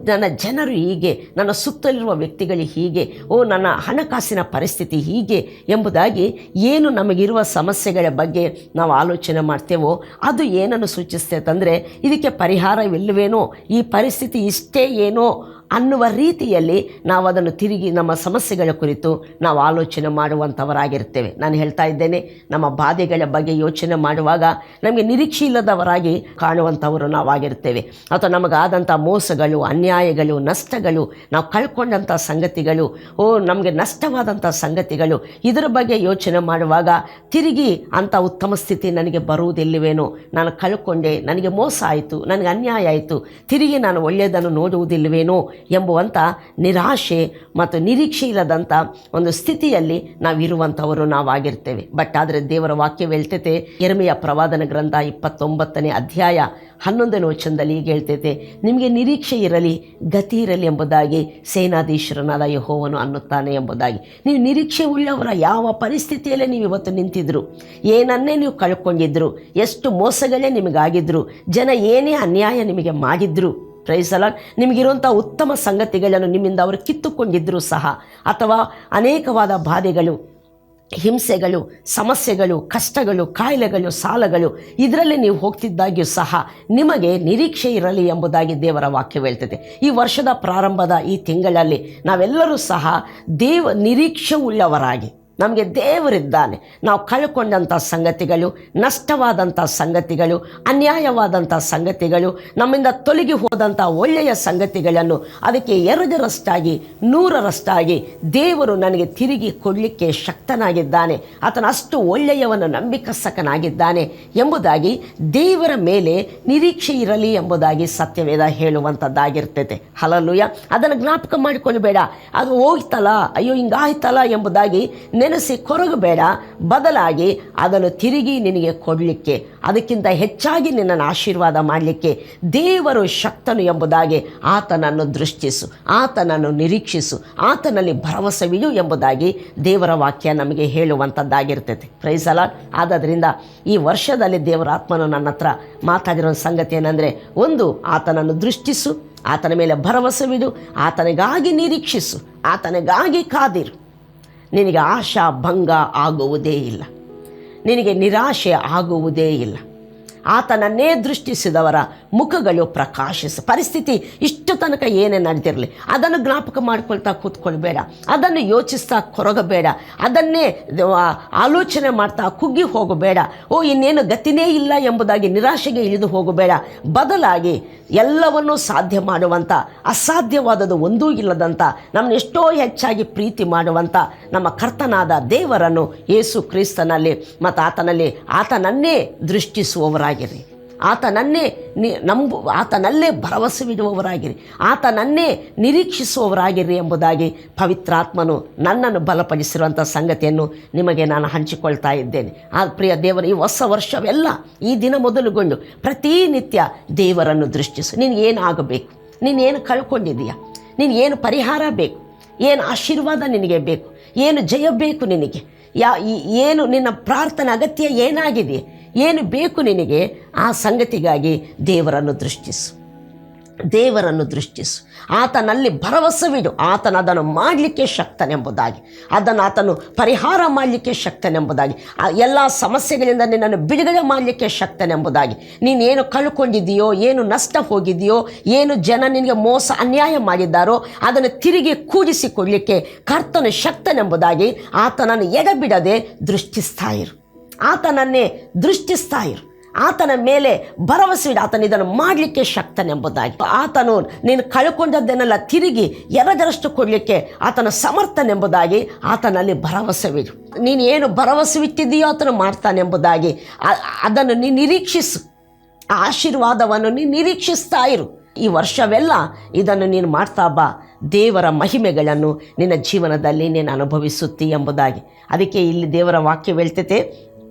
Speaker 1: ನನ್ನ ಜನರು ಹೀಗೆ, ನನ್ನ ಸುತ್ತಲಿರುವ ವ್ಯಕ್ತಿಗಳು ಹೀಗೆ, ನನ್ನ ಹಣಕಾಸಿನ ಪರಿಸ್ಥಿತಿ ಹೀಗೆ ಎಂಬುದಾಗಿ ಏನು ನಮಗಿರುವ ಸಮಸ್ಯೆಗಳ ಬಗ್ಗೆ ನಾವು ಆಲೋಚನೆ ಮಾಡ್ತೇವೋ ಅದು ಏನನ್ನು ಸೂಚಿಸ್ತೈತೆ ಅಂದರೆ, ಇದಕ್ಕೆ ಪರಿಹಾರವಿಲ್ಲವೇನೋ, ಈ ಪರಿಸ್ಥಿತಿ ಇಷ್ಟೇ ಏನೋ ಅನ್ನುವ ರೀತಿಯಲ್ಲಿ ನಾವು ಅದನ್ನು ತಿರುಗಿ ನಮ್ಮ ಸಮಸ್ಯೆಗಳ ಕುರಿತು ನಾವು ಆಲೋಚನೆ ಮಾಡುವಂಥವರಾಗಿರ್ತೇವೆ. ನಾನು ಹೇಳ್ತಾ ಇದ್ದೇನೆ, ನಮ್ಮ ಬಾಧೆಗಳ ಬಗ್ಗೆ ಯೋಚನೆ ಮಾಡುವಾಗ ನಮಗೆ ನಿರೀಕ್ಷೆ ಇಲ್ಲದವರಾಗಿ ಕಾಣುವಂಥವರು ನಾವಾಗಿರ್ತೇವೆ. ಅಥವಾ ನಮಗಾದಂಥ ಮೋಸಗಳು, ಅನ್ಯಾಯಗಳು, ನಷ್ಟಗಳು, ನಾವು ಕಳ್ಕೊಂಡಂಥ ಸಂಗತಿಗಳು, ನಮಗೆ ನಷ್ಟವಾದಂಥ ಸಂಗತಿಗಳು, ಇದರ ಬಗ್ಗೆ ಯೋಚನೆ ಮಾಡುವಾಗ ತಿರುಗಿ ಅಂಥ ಉತ್ತಮ ಸ್ಥಿತಿ ನನಗೆ ಬರುವುದಿಲ್ಲವೇನೋ, ನಾನು ಕಳ್ಕೊಂಡೆ, ನನಗೆ ಮೋಸ ಆಯಿತು, ನನಗೆ ಅನ್ಯಾಯ ಆಯಿತು, ತಿರುಗಿ ನಾನು ಒಳ್ಳೆಯದನ್ನು ನೋಡುವುದಿಲ್ಲವೇನೋ ಎಂಬುವಂಥ ನಿರಾಶೆ ಮತ್ತು ನಿರೀಕ್ಷೆ ಇಲ್ಲದಂಥ ಒಂದು ಸ್ಥಿತಿಯಲ್ಲಿ ನಾವಿರುವಂಥವರು ನಾವಾಗಿರ್ತೇವೆ. ಬಟ್ ಆದರೆ ದೇವರ ವಾಕ್ಯ ಹೇಳ್ತೈತೆ, ಯೆರೆಮೀಯ ಪ್ರವಾದನ ಗ್ರಂಥ 29ನೇ ಅಧ್ಯಾಯ 11ನೇ ವಚನದಲ್ಲಿ ಹೀಗೆ ಹೇಳ್ತೈತೆ, ನಿಮಗೆ ನಿರೀಕ್ಷೆ ಇರಲಿ, ಗತಿ ಇರಲಿ ಎಂಬುದಾಗಿ ಸೇನಾಧೀಶ್ವರನಾದ ಯೆಹೋವನು ಅನ್ನುತ್ತಾನೆ ಎಂಬುದಾಗಿ. ನೀವು ನಿರೀಕ್ಷೆ ಉಳ್ಳವರ ಯಾವ ಪರಿಸ್ಥಿತಿಯಲ್ಲೇ ನೀವು ಇವತ್ತು ನಿಂತಿದ್ರು, ಏನನ್ನೇ ನೀವು ಕಳ್ಕೊಂಡಿದ್ರು, ಎಷ್ಟು ಮೋಸಗಳೇ ನಿಮಗಾಗಿದ್ರು, ಜನ ಏನೇ ಅನ್ಯಾಯ ನಿಮಗೆ ಮಾಡಿದ್ರು, ಪ್ರೈಸ್ ದಿ ಲಾರ್ಡ್, ನಿಮಗಿರುವಂಥ ಉತ್ತಮ ಸಂಗತಿಗಳನ್ನು ನಿಮ್ಮಿಂದ ಅವರು ಕಿತ್ತುಕೊಂಡಿದ್ದರೂ ಸಹ, ಅಥವಾ ಅನೇಕವಾದ ಬಾಧೆಗಳು, ಹಿಂಸೆಗಳು, ಸಮಸ್ಯೆಗಳು, ಕಷ್ಟಗಳು, ಕಾಯಿಲೆಗಳು, ಸಾಲಗಳು, ಇದರಲ್ಲಿ ನೀವು ಹೋಗ್ತಿದ್ದಾಗ್ಯೂ ಸಹ ನಿಮಗೆ ನಿರೀಕ್ಷೆ ಇರಲಿ ಎಂಬುದಾಗಿ ದೇವರ ವಾಕ್ಯ ಹೇಳ್ತದೆ. ಈ ವರ್ಷದ ಪ್ರಾರಂಭದ ಈ ತಿಂಗಳಲ್ಲಿ ನಾವೆಲ್ಲರೂ ಸಹ ನಿರೀಕ್ಷೆ ಉಳ್ಳವರಾಗಿ, ನಮಗೆ ದೇವರಿದ್ದಾನೆ, ನಾವು ಕಳ್ಕೊಂಡಂಥ ಸಂಗತಿಗಳು, ನಷ್ಟವಾದಂಥ ಸಂಗತಿಗಳು, ಅನ್ಯಾಯವಾದಂಥ ಸಂಗತಿಗಳು, ನಮ್ಮಿಂದ ತೊಲಗಿ ಹೋದಂಥ ಒಳ್ಳೆಯ ಸಂಗತಿಗಳನ್ನು ಅದಕ್ಕೆ 2ರಷ್ಟಾಗಿ 100ರಷ್ಟಾಗಿ ದೇವರು ನನಗೆ ತಿರುಗಿ ಕೊಡಲಿಕ್ಕೆ ಶಕ್ತನಾಗಿದ್ದಾನೆ, ಆತನ ಅಷ್ಟು ಒಳ್ಳೆಯವನು, ನಂಬಿಕಸ್ಥನಾಗಿದ್ದಾನೆ ಎಂಬುದಾಗಿ ದೇವರ ಮೇಲೆ ನಿರೀಕ್ಷೆ ಇರಲಿ ಎಂಬುದಾಗಿ ಸತ್ಯವೇದ ಹೇಳುವಂಥದ್ದಾಗಿರ್ತೈತೆ. ಹಲ್ಲೆಲೂಯಾ. ಅದನ್ನು ಜ್ಞಾಪಕ ಮಾಡಿಕೊಳ್ಳಬೇಡ, ಅದು ಹೋಯ್ತಲ್ಲ, ಅಯ್ಯೋ ಹಿಂಗಾಯ್ತಲ್ಲ ಎಂಬುದಾಗಿ ನೆನೆಸಿ ಕೊರಗಬೇಡ. ಬದಲಾಗಿ ಅದನ್ನು ತಿರುಗಿ ನಿನಗೆ ಕೊಡಲಿಕ್ಕೆ, ಅದಕ್ಕಿಂತ ಹೆಚ್ಚಾಗಿ ನಿನ್ನನ್ನು ಆಶೀರ್ವಾದ ಮಾಡಲಿಕ್ಕೆ ದೇವರು ಶಕ್ತನು ಎಂಬುದಾಗಿ ಆತನನ್ನು ದೃಷ್ಟಿಸು, ಆತನನ್ನು ನಿರೀಕ್ಷಿಸು, ಆತನಲ್ಲಿ ಭರವಸೆವಿಡು ಎಂಬುದಾಗಿ ದೇವರ ವಾಕ್ಯ ನಮಗೆ ಹೇಳುವಂಥದ್ದಾಗಿರ್ತೈತೆ. Price the Lord. ಆದ್ದರಿಂದ ಈ ವರ್ಷದಲ್ಲಿ ದೇವರ ಆತ್ಮನು ನನ್ನ ಹತ್ರ ಮಾತಾಡಿರೋ ಸಂಗತಿ ಏನಂದರೆ, ಒಂದು, ಆತನನ್ನು ದೃಷ್ಟಿಸು, ಆತನ ಮೇಲೆ ಭರವಸೆವಿಡು, ಆತನಿಗಾಗಿ ನಿರೀಕ್ಷಿಸು, ಆತನಿಗಾಗಿ ಕಾದಿರು. ನಿನಗೆ ಆಶಾ ಭಂಗ ಆಗುವುದೇ ಇಲ್ಲ, ನಿನಗೆ ನಿರಾಶೆ ಆಗುವುದೇ ಇಲ್ಲ. ಆತನನ್ನೇ ದೃಷ್ಟಿಸಿದವರ ಮುಖಗಳು ಪರಿಸ್ಥಿತಿ ಇಷ್ಟು ತನಕ ಏನೇ ನಡೆದಿರಲಿ ಅದನ್ನು ಜ್ಞಾಪಕ ಮಾಡಿಕೊಳ್ತಾ ಕೂತ್ಕೊಳ್ಬೇಡ, ಅದನ್ನು ಯೋಚಿಸ್ತಾ ಕೊರಗಬೇಡ, ಅದನ್ನೇ ಆಲೋಚನೆ ಮಾಡ್ತಾ ಕುಗ್ಗಿ ಹೋಗಬೇಡ. ಇನ್ನೇನು ಗತಿನೇ ಇಲ್ಲ ಎಂಬುದಾಗಿ ನಿರಾಶೆಗೆ ಇಳಿದು ಹೋಗಬೇಡ. ಬದಲಾಗಿ ಎಲ್ಲವನ್ನೂ ಸಾಧ್ಯ ಮಾಡುವಂಥ, ಅಸಾಧ್ಯವಾದದ್ದು ಒಂದೂ ಇಲ್ಲದಂಥ, ನಮ್ಮನ್ನು ಎಷ್ಟೋ ಹೆಚ್ಚಾಗಿ ಪ್ರೀತಿ ಮಾಡುವಂಥ ನಮ್ಮ ಕರ್ತನಾದ ದೇವರನ್ನು ಯೇಸು ಕ್ರಿಸ್ತನಲ್ಲಿ ಮತ್ತು ಆತನನ್ನೇ ದೃಷ್ಟಿಸುವವರಾಗಿರಿ, ಆತನಲ್ಲೇ ಭರವಸೆವಿಡುವವರಾಗಿರಿ, ಆತನನ್ನೇ ನಿರೀಕ್ಷಿಸುವವರಾಗಿರಿ ಎಂಬುದಾಗಿ ಪವಿತ್ರಾತ್ಮನು ನನ್ನನ್ನು ಬಲಪಡಿಸಿರುವಂಥ ಸಂಗತಿಯನ್ನು ನಿಮಗೆ ನಾನು ಹಂಚಿಕೊಳ್ತಾ ಇದ್ದೇನೆ. ಪ್ರಿಯ ದೇವರು, ಈ ಹೊಸ ವರ್ಷವೆಲ್ಲ ಈ ದಿನ ಮೊದಲುಗೊಂಡು ಪ್ರತಿನಿತ್ಯ ದೇವರನ್ನು ದೃಷ್ಟಿಸು. ನಿನಗೇನು ಆಗಬೇಕು, ನೀನೇನು ಕಳ್ಕೊಂಡಿದ್ದೀಯಾ, ಏನು ಪರಿಹಾರ ಬೇಕು, ಏನು ಆಶೀರ್ವಾದ ನಿನಗೆ ಬೇಕು, ಏನು ಜಯ ಬೇಕು ನಿನಗೆ, ಏನು ನಿನ್ನ ಪ್ರಾರ್ಥನೆ ಅಗತ್ಯ ಏನಾಗಿದೆ, ಏನು ಬೇಕು ನಿನಗೆ, ಆ ಸಂಗತಿಗಾಗಿ ದೇವರನ್ನು ದೃಷ್ಟಿಸು, ಆತನಲ್ಲಿ ಭರವಸವಿಡು. ಆತನು ಅದನ್ನು ಮಾಡಲಿಕ್ಕೆ ಶಕ್ತನೆಂಬುದಾಗಿ, ಆತನು ಪರಿಹಾರ ಮಾಡಲಿಕ್ಕೆ ಶಕ್ತನೆಂಬುದಾಗಿ, ಎಲ್ಲ ಸಮಸ್ಯೆಗಳಿಂದ ನಿನ್ನನ್ನು ಬಿಡುಗಡೆ ಮಾಡಲಿಕ್ಕೆ ಶಕ್ತನೆಂಬುದಾಗಿ. ನೀನೇನು ಕಳ್ಕೊಂಡಿದೆಯೋ, ಏನು ನಷ್ಟ ಹೋಗಿದೆಯೋ, ಏನು ಜನ ನಿನಗೆ ಮೋಸ ಅನ್ಯಾಯ ಮಾಡಿದ್ದಾರೋ ಅದನ್ನು ತಿರುಗಿ ಕೂಡಿಸಿಕೊಳ್ಳಲಿಕ್ಕೆ ಕರ್ತನು ಶಕ್ತನೆಂಬುದಾಗಿ ಆತನನ್ನು ಎಡಬಿಡದೆ ದೃಷ್ಟಿಸ್ತಾ ಇರು, ಆತನನ್ನೇ ದೃಷ್ಟಿಸ್ತಾ ಇರು, ಆತನ ಮೇಲೆ ಭರವಸೆ ಇಡು. ಆತನ ಇದನ್ನು ಮಾಡಲಿಕ್ಕೆ ಶಕ್ತನೆಂಬುದಾಗಿ, ಆತನು ನೀನು ಕಳ್ಕೊಂಡದ್ದನ್ನೆಲ್ಲ ತಿರುಗಿ 2ರಷ್ಟು ಕೊಡಲಿಕ್ಕೆ ಆತನ ಸಮರ್ಥನೆಂಬುದಾಗಿ ಆತನಲ್ಲಿ ಭರವಸೆವಿಡು. ನೀನು ಏನು ಭರವಸೆವಿಟ್ಟಿದೆಯೋ ಆತನು ಮಾಡ್ತಾನೆಂಬುದಾಗಿ ಅದನ್ನು ನೀನು ನಿರೀಕ್ಷಿಸು, ಆ ಆಶೀರ್ವಾದವನ್ನು ನೀನು ನಿರೀಕ್ಷಿಸ್ತಾ ಇರು. ಈ ವರ್ಷವೆಲ್ಲ ಇದನ್ನು ನೀನು ಮಾಡ್ತಾ ಬಾ, ದೇವರ ಮಹಿಮೆಗಳನ್ನು ನಿನ್ನ ಜೀವನದಲ್ಲಿ ನೀನು ಅನುಭವಿಸುತ್ತಿ ಎಂಬುದಾಗಿ. ಅದಕ್ಕೆ ಇಲ್ಲಿ ದೇವರ ವಾಕ್ಯ ಹೇಳ್ತೈತೆ,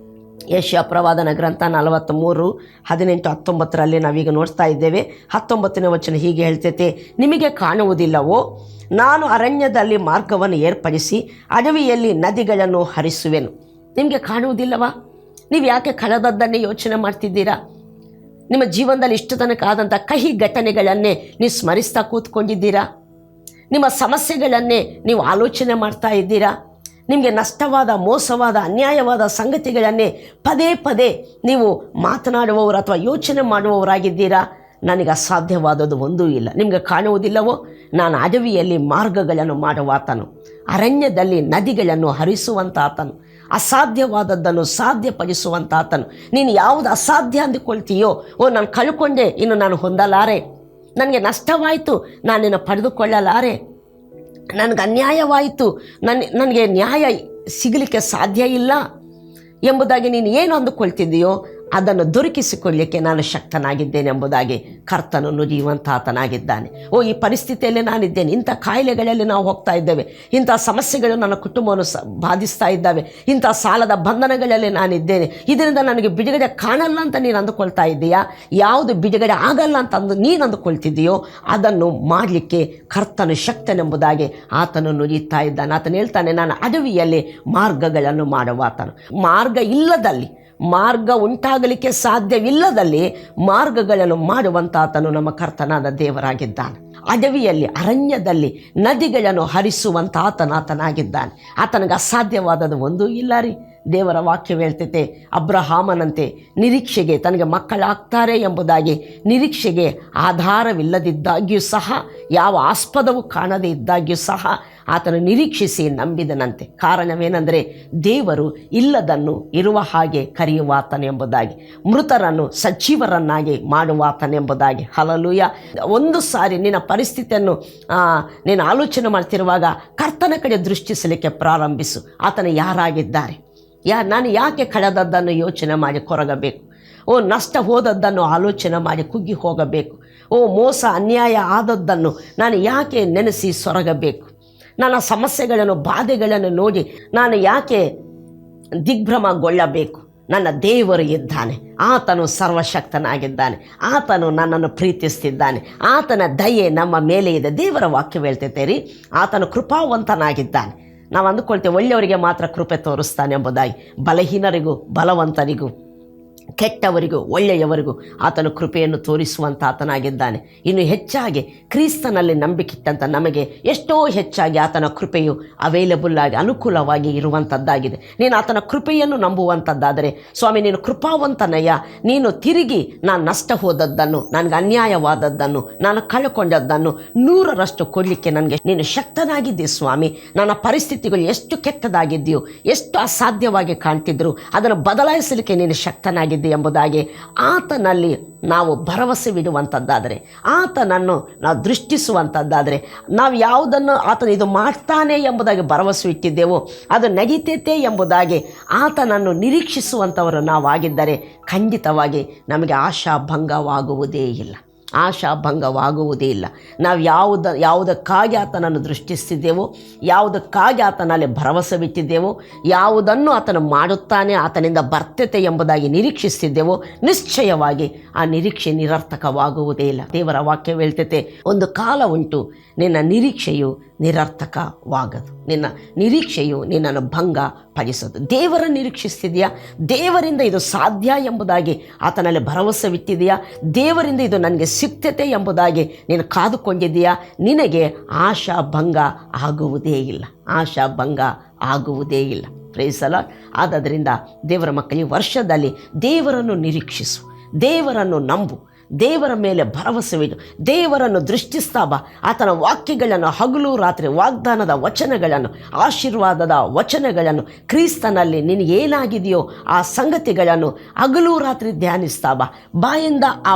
Speaker 1: ಯೆಶಾಯ ಪ್ರವಾದನ ಗ್ರಂಥ 43:18-19 ನಾವೀಗ ನೋಡ್ತಾ ಇದ್ದೇವೆ. 19ನೇ ವಚನ ಹೀಗೆ ಹೇಳ್ತೈತೆ, ನಿಮಗೆ ಕಾಣುವುದಿಲ್ಲವೋ, ನಾನು ಅರಣ್ಯದಲ್ಲಿ ಮಾರ್ಗವನ್ನು ಏರ್ಪಡಿಸಿ ಅಡವಿಯಲ್ಲಿ ನದಿಗಳನ್ನು ಹರಿಸುವೆನು. ನಿಮಗೆ ಕಾಣುವುದಿಲ್ಲವಾ? ನೀವು ಯಾಕೆ ಕಳೆದದ್ದನ್ನೇ ಯೋಚನೆ ಮಾಡ್ತಿದ್ದೀರಾ? ನಿಮ್ಮ ಜೀವನದಲ್ಲಿ ಇಷ್ಟು ತನಕ ಆದಂಥ ಕಹಿ ಘಟನೆಗಳನ್ನೇ ನೀವು ಸ್ಮರಿಸ್ತಾ ಕೂತ್ಕೊಂಡಿದ್ದೀರಾ? ನಿಮ್ಮ ಸಮಸ್ಯೆಗಳನ್ನೇ ನೀವು ಆಲೋಚನೆ ಮಾಡ್ತಾ ಇದ್ದೀರಾ? ನಿಮಗೆ ನಷ್ಟವಾದ, ಮೋಸವಾದ, ಅನ್ಯಾಯವಾದ ಸಂಗತಿಗಳನ್ನೇ ಪದೇ ಪದೇ ನೀವು ಮಾತನಾಡುವವರು ಅಥವಾ ಯೋಚನೆ ಮಾಡುವವರಾಗಿದ್ದೀರಾ? ನನಗೆ ಅಸಾಧ್ಯವಾದದ್ದು ಒಂದೂ ಇಲ್ಲ. ನಿಮಗೆ ಕಾಣುವುದಿಲ್ಲವೋ? ನಾನು ಅಡವಿಯಲ್ಲಿ ಮಾರ್ಗಗಳನ್ನು ಮಾಡುವಾತನು, ಅರಣ್ಯದಲ್ಲಿ ನದಿಗಳನ್ನು ಹರಿಸುವಂತಾತನು, ಅಸಾಧ್ಯವಾದದ್ದನ್ನು ಸಾಧ್ಯಪಡಿಸುವಂತಾತನು. ನೀನು ಯಾವುದು ಅಸಾಧ್ಯ ಅಂದುಕೊಳ್ತೀಯೋ, ನಾನು ಕಳ್ಕೊಂಡೆ, ಇನ್ನು ನಾನು ಹೊಂದಲಾರೆ, ನನಗೆ ನಷ್ಟವಾಯಿತು, ನಾನಿನ್ನು ಪಡೆದುಕೊಳ್ಳಲಾರೆ, ನನಗೆ ಅನ್ಯಾಯವಾಯಿತು, ನನಗೆ ನ್ಯಾಯ ಸಿಗಲಿಕ್ಕೆ ಸಾಧ್ಯ ಇಲ್ಲ ಎಂಬುದಾಗಿ ನೀನು ಏನು ಅಂದುಕೊಳ್ತಿದ್ದೀಯೋ ಅದನ್ನು ದೊರಕಿಸಿಕೊಳ್ಳಲಿಕ್ಕೆ ನಾನು ಶಕ್ತನಾಗಿದ್ದೇನೆ ಎಂಬುದಾಗಿ ಕರ್ತನು ನುಡಿಯುವಂತಾತನಾಗಿದ್ದಾನೆ. ಈ ಪರಿಸ್ಥಿತಿಯಲ್ಲಿ ನಾನಿದ್ದೇನೆ, ಇಂಥ ಕಾಯಿಲೆಗಳಲ್ಲಿ ನಾವು ಹೋಗ್ತಾ ಇದ್ದೇವೆ, ಇಂಥ ಸಮಸ್ಯೆಗಳು ನನ್ನ ಕುಟುಂಬವನ್ನು ಬಾಧಿಸ್ತಾ ಇದ್ದಾವೆ, ಇಂಥ ಸಾಲದ ಬಂಧನಗಳಲ್ಲಿ ನಾನಿದ್ದೇನೆ, ಇದರಿಂದ ನನಗೆ ಬಿಡುಗಡೆ ಕಾಣಲ್ಲ ಅಂತ ನೀನು ಅಂದುಕೊಳ್ತಾ ಇದ್ದೀಯಾ? ಯಾವುದು ಬಿಡುಗಡೆ ಆಗಲ್ಲ ಅಂತ ನೀನು ಅಂದುಕೊಳ್ತಿದ್ದೀಯೋ ಅದನ್ನು ಮಾಡಲಿಕ್ಕೆ ಕರ್ತನು ಶಕ್ತನೆಂಬುದಾಗಿ ಆತನು ನುಡಿಯುತ್ತಾ ಇದ್ದಾನೆ. ಆತನು ಹೇಳ್ತಾನೆ, ನಾನು ಅಡವಿಯಲ್ಲಿ ಮಾರ್ಗಗಳನ್ನು ಮಾಡುವಾತನು. ಮಾರ್ಗ ಉಂಟಾಗಲಿಕ್ಕೆ ಸಾಧ್ಯವಿಲ್ಲದಲ್ಲಿ ಮಾರ್ಗಗಳನ್ನು ಮಾಡುವಂತಾತನು ನಮ್ಮ ಕರ್ತನಾದ ದೇವರಾಗಿದ್ದಾನೆ. ಅಡವಿಯಲ್ಲಿ, ಅರಣ್ಯದಲ್ಲಿ ನದಿಗಳನ್ನು ಹರಿಸುವಂತಾತನಾಗಿದ್ದಾನೆ. ಆತನಿಗೆ ಅಸಾಧ್ಯವಾದದ್ದು ಒಂದೂ ಇಲ್ಲ ರೀ. ದೇವರ ವಾಕ್ಯ ಹೇಳ್ತೈತೆ, ಅಬ್ರಹಾಮನಂತೆ ನಿರೀಕ್ಷೆಗೆ ತನಗೆ ಮಕ್ಕಳಾಗ್ತಾರೆ ಎಂಬುದಾಗಿ ನಿರೀಕ್ಷೆಗೆ ಆಧಾರವಿಲ್ಲದಿದ್ದಾಗ್ಯೂ ಸಹ, ಯಾವ ಆಸ್ಪದವೂ ಕಾಣದೇ ಇದ್ದಾಗ್ಯೂ ಸಹ ಆತನು ನಿರೀಕ್ಷಿಸಿ ನಂಬಿದನಂತೆ. ಕಾರಣವೇನೆಂದರೆ ದೇವರು ಇಲ್ಲದನ್ನು ಇರುವ ಹಾಗೆ ಕರೆಯುವಾತನೆಂಬುದಾಗಿ, ಮೃತರನ್ನು ಸಜೀವರನ್ನಾಗಿ ಮಾಡುವಾತನೆಂಬುದಾಗಿ. ಹಲ್ಲೆಲೂಯಾ. ಒಂದು ಸಾರಿ ನಿನ್ನ ಪರಿಸ್ಥಿತಿಯನ್ನು ನೀನು ಆಲೋಚನೆ ಮಾಡ್ತಿರುವಾಗ ಕರ್ತನ ಕಡೆ ದೃಷ್ಟಿಸಲಿಕ್ಕೆ ಪ್ರಾರಂಭಿಸು. ಆತನು ಯಾರಾಗಿದ್ದಾರೆ? ನಾನು ಯಾಕೆ ಕಳೆದದ್ದನ್ನು ಯೋಚನೆ ಮಾಡಿ ಕೊರಗಬೇಕು? ನಷ್ಟ ಹೋದದ್ದನ್ನು ಆಲೋಚನೆ ಮಾಡಿ ಕುಗ್ಗಿ ಹೋಗಬೇಕು? ಮೋಸ ಅನ್ಯಾಯ ಆದದ್ದನ್ನು ನಾನು ಯಾಕೆ ನೆನೆಸಿ ಸೊರಗಬೇಕು? ನನ್ನ ಸಮಸ್ಯೆಗಳನ್ನು, ಬಾಧೆಗಳನ್ನು ನೋಡಿ ನಾನು ಯಾಕೆ ದಿಗ್ಭ್ರಮಗೊಳ್ಳಬೇಕು? ನನ್ನ ದೇವರು ಇದ್ದಾನೆ, ಆತನು ಸರ್ವಶಕ್ತನಾಗಿದ್ದಾನೆ, ಆತನು ನನ್ನನ್ನು ಪ್ರೀತಿಸ್ತಿದ್ದಾನೆ, ಆತನ ದಯೆ ನಮ್ಮ ಮೇಲೆ ಇದೆ. ದೇವರ ವಾಕ್ಯ ಹೇಳ್ತೈತೆ ರೀ, ಆತನು ಕೃಪಾವಂತನಾಗಿದ್ದಾನೆ. ನಾವು ಅಂದುಕೊಳ್ತೇವೆ ಒಳ್ಳೆಯವರಿಗೆ ಮಾತ್ರ ಕೃಪೆ ತೋರಿಸ್ತಾನೆ ಎಂಬುದಾಗಿ. ಬಲಹೀನರಿಗೂ, ಬಲವಂತರಿಗೂ, ಕೆಟ್ಟವರಿಗೂ, ಒಳ್ಳೆಯವರಿಗೂ ಆತನು ಕೃಪೆಯನ್ನು ತೋರಿಸುವಂಥ ಆತನಾಗಿದ್ದಾನೆ. ಇನ್ನು ಹೆಚ್ಚಾಗಿ ಕ್ರಿಸ್ತನಲ್ಲಿ ನಂಬಿಕಿಟ್ಟಂಥ ನಮಗೆ ಎಷ್ಟೋ ಹೆಚ್ಚಾಗಿ ಆತನ ಕೃಪೆಯು ಅವೈಲೇಬಲ್ ಆಗಿ, ಅನುಕೂಲವಾಗಿ ಇರುವಂಥದ್ದಾಗಿದೆ. ನೀನು ಆತನ ಕೃಪೆಯನ್ನು ನಂಬುವಂಥದ್ದಾದರೆ, ಸ್ವಾಮಿ ನೀನು ಕೃಪಾವಂತನಯ್ಯ, ನೀನು ತಿರುಗಿ ನಾನು ನಷ್ಟ ಹೋದದ್ದನ್ನು, ನನಗೆ ಅನ್ಯಾಯವಾದದ್ದನ್ನು, ನಾನು ಕಳ್ಕೊಂಡದ್ದನ್ನು 100ರಷ್ಟು ಕೊಡಲಿಕ್ಕೆ ನನಗೆ ನೀನು ಶಕ್ತನಾಗಿದ್ದೀ ಸ್ವಾಮಿ. ನನ್ನ ಪರಿಸ್ಥಿತಿಗಳು ಎಷ್ಟು ಕೆಟ್ಟದಾಗಿದ್ದೀಯೋ, ಎಷ್ಟು ಅಸಾಧ್ಯವಾಗಿ ಕಾಣ್ತಿದ್ರು, ಅದನ್ನು ಬದಲಾಯಿಸಲಿಕ್ಕೆ ನೀನು ಶಕ್ತನಾಗಿದ್ದೀ ಎಂಬುದಾಗಿ ಆತನಲ್ಲಿ ನಾವು ಭರವಸೆವಿಡುವಂಥದ್ದಾದರೆ, ಆತನನ್ನು ನಾವು ದೃಷ್ಟಿಸುವಂಥದ್ದಾದರೆ, ನಾವು ಯಾವುದನ್ನು ಆತನು ಇದು ಮಾಡ್ತಾನೆ ಎಂಬುದಾಗಿ ಭರವಸೆ ಇಟ್ಟಿದ್ದೇವೋ ಅದು ನಡೀತೈತೆ ಎಂಬುದಾಗಿ ಆತನನ್ನು ನಿರೀಕ್ಷಿಸುವಂಥವರು ನಾವಾಗಿದ್ದರೆ ಖಂಡಿತವಾಗಿ ನಮಗೆ ಆಶಾಭಂಗವಾಗುವುದೇ ಇಲ್ಲ. ನಾವು ಯಾವುದಕ್ಕಾಗಿ ಆತನನ್ನು ದೃಷ್ಟಿಸ್ತಿದ್ದೇವೋ, ಯಾವುದಕ್ಕಾಗಿ ಆತನಲ್ಲಿ ಭರವಸೆ ಬಿಟ್ಟಿದ್ದೇವೋ, ಯಾವುದನ್ನು ಆತನು ಮಾಡುತ್ತಾನೆ, ಆತನಿಂದ ಬರ್ತತೆ ಎಂಬುದಾಗಿ ನಿರೀಕ್ಷಿಸ್ತಿದ್ದೇವೋ, ನಿಶ್ಚಯವಾಗಿ ಆ ನಿರೀಕ್ಷೆ ನಿರರ್ಥಕವಾಗುವುದೇ ಇಲ್ಲ. ದೇವರ ವಾಕ್ಯ ಹೇಳ್ತೈತೆ, ಒಂದು ಕಾಲ ಉಂಟು ನಿನ್ನ ನಿರೀಕ್ಷೆಯು ನಿರರ್ಥಕವಾಗದು, ನಿನ್ನ ನಿರೀಕ್ಷೆಯು ನಿನ್ನನ್ನು ಭಂಗ ಪಡಿಸೋದು. ದೇವರ ನಿರೀಕ್ಷಿಸ್ತಿದೆಯಾ? ದೇವರಿಂದ ಇದು ಸಾಧ್ಯ ಎಂಬುದಾಗಿ ಆತನಲ್ಲಿ ಭರವಸೆವಿಟ್ಟಿದೆಯಾ? ದೇವರಿಂದ ಇದು ನನಗೆ ಸಿಗ್ತತೆ ಎಂಬುದಾಗಿ ನೀನು ಕಾದುಕೊಂಡಿದ್ದೀಯಾ? ನಿನಗೆ ಆಶಾಭಂಗ ಆಗುವುದೇ ಇಲ್ಲ. Praise the Lord. ಆದ್ದರಿಂದ ದೇವರ ಮಕ್ಕಳಿಗೆ ವರ್ಷದಲ್ಲಿ ದೇವರನ್ನು ನಿರೀಕ್ಷಿಸು, ದೇವರನ್ನು ನಂಬು, ದೇವರ ಮೇಲೆ ಭರವಸೆವಿಡು, ದೇವರನ್ನು ದೃಷ್ಟಿಸ್ತಾ ಬಾ. ಆತನ ವಾಕ್ಯಗಳನ್ನು ಹಗಲು ರಾತ್ರಿ, ವಾಗ್ದಾನದ ವಚನಗಳನ್ನು, ಆಶೀರ್ವಾದದ ವಚನಗಳನ್ನು, ಕ್ರಿಸ್ತನಲ್ಲಿ ನಿನಗೇನಾಗಿದೆಯೋ ಆ ಸಂಗತಿಗಳನ್ನು ಹಗಲು ರಾತ್ರಿ ಧ್ಯಾನಿಸ್ತಾ ಬಾ. ಬಾಯಿಂದ ಆ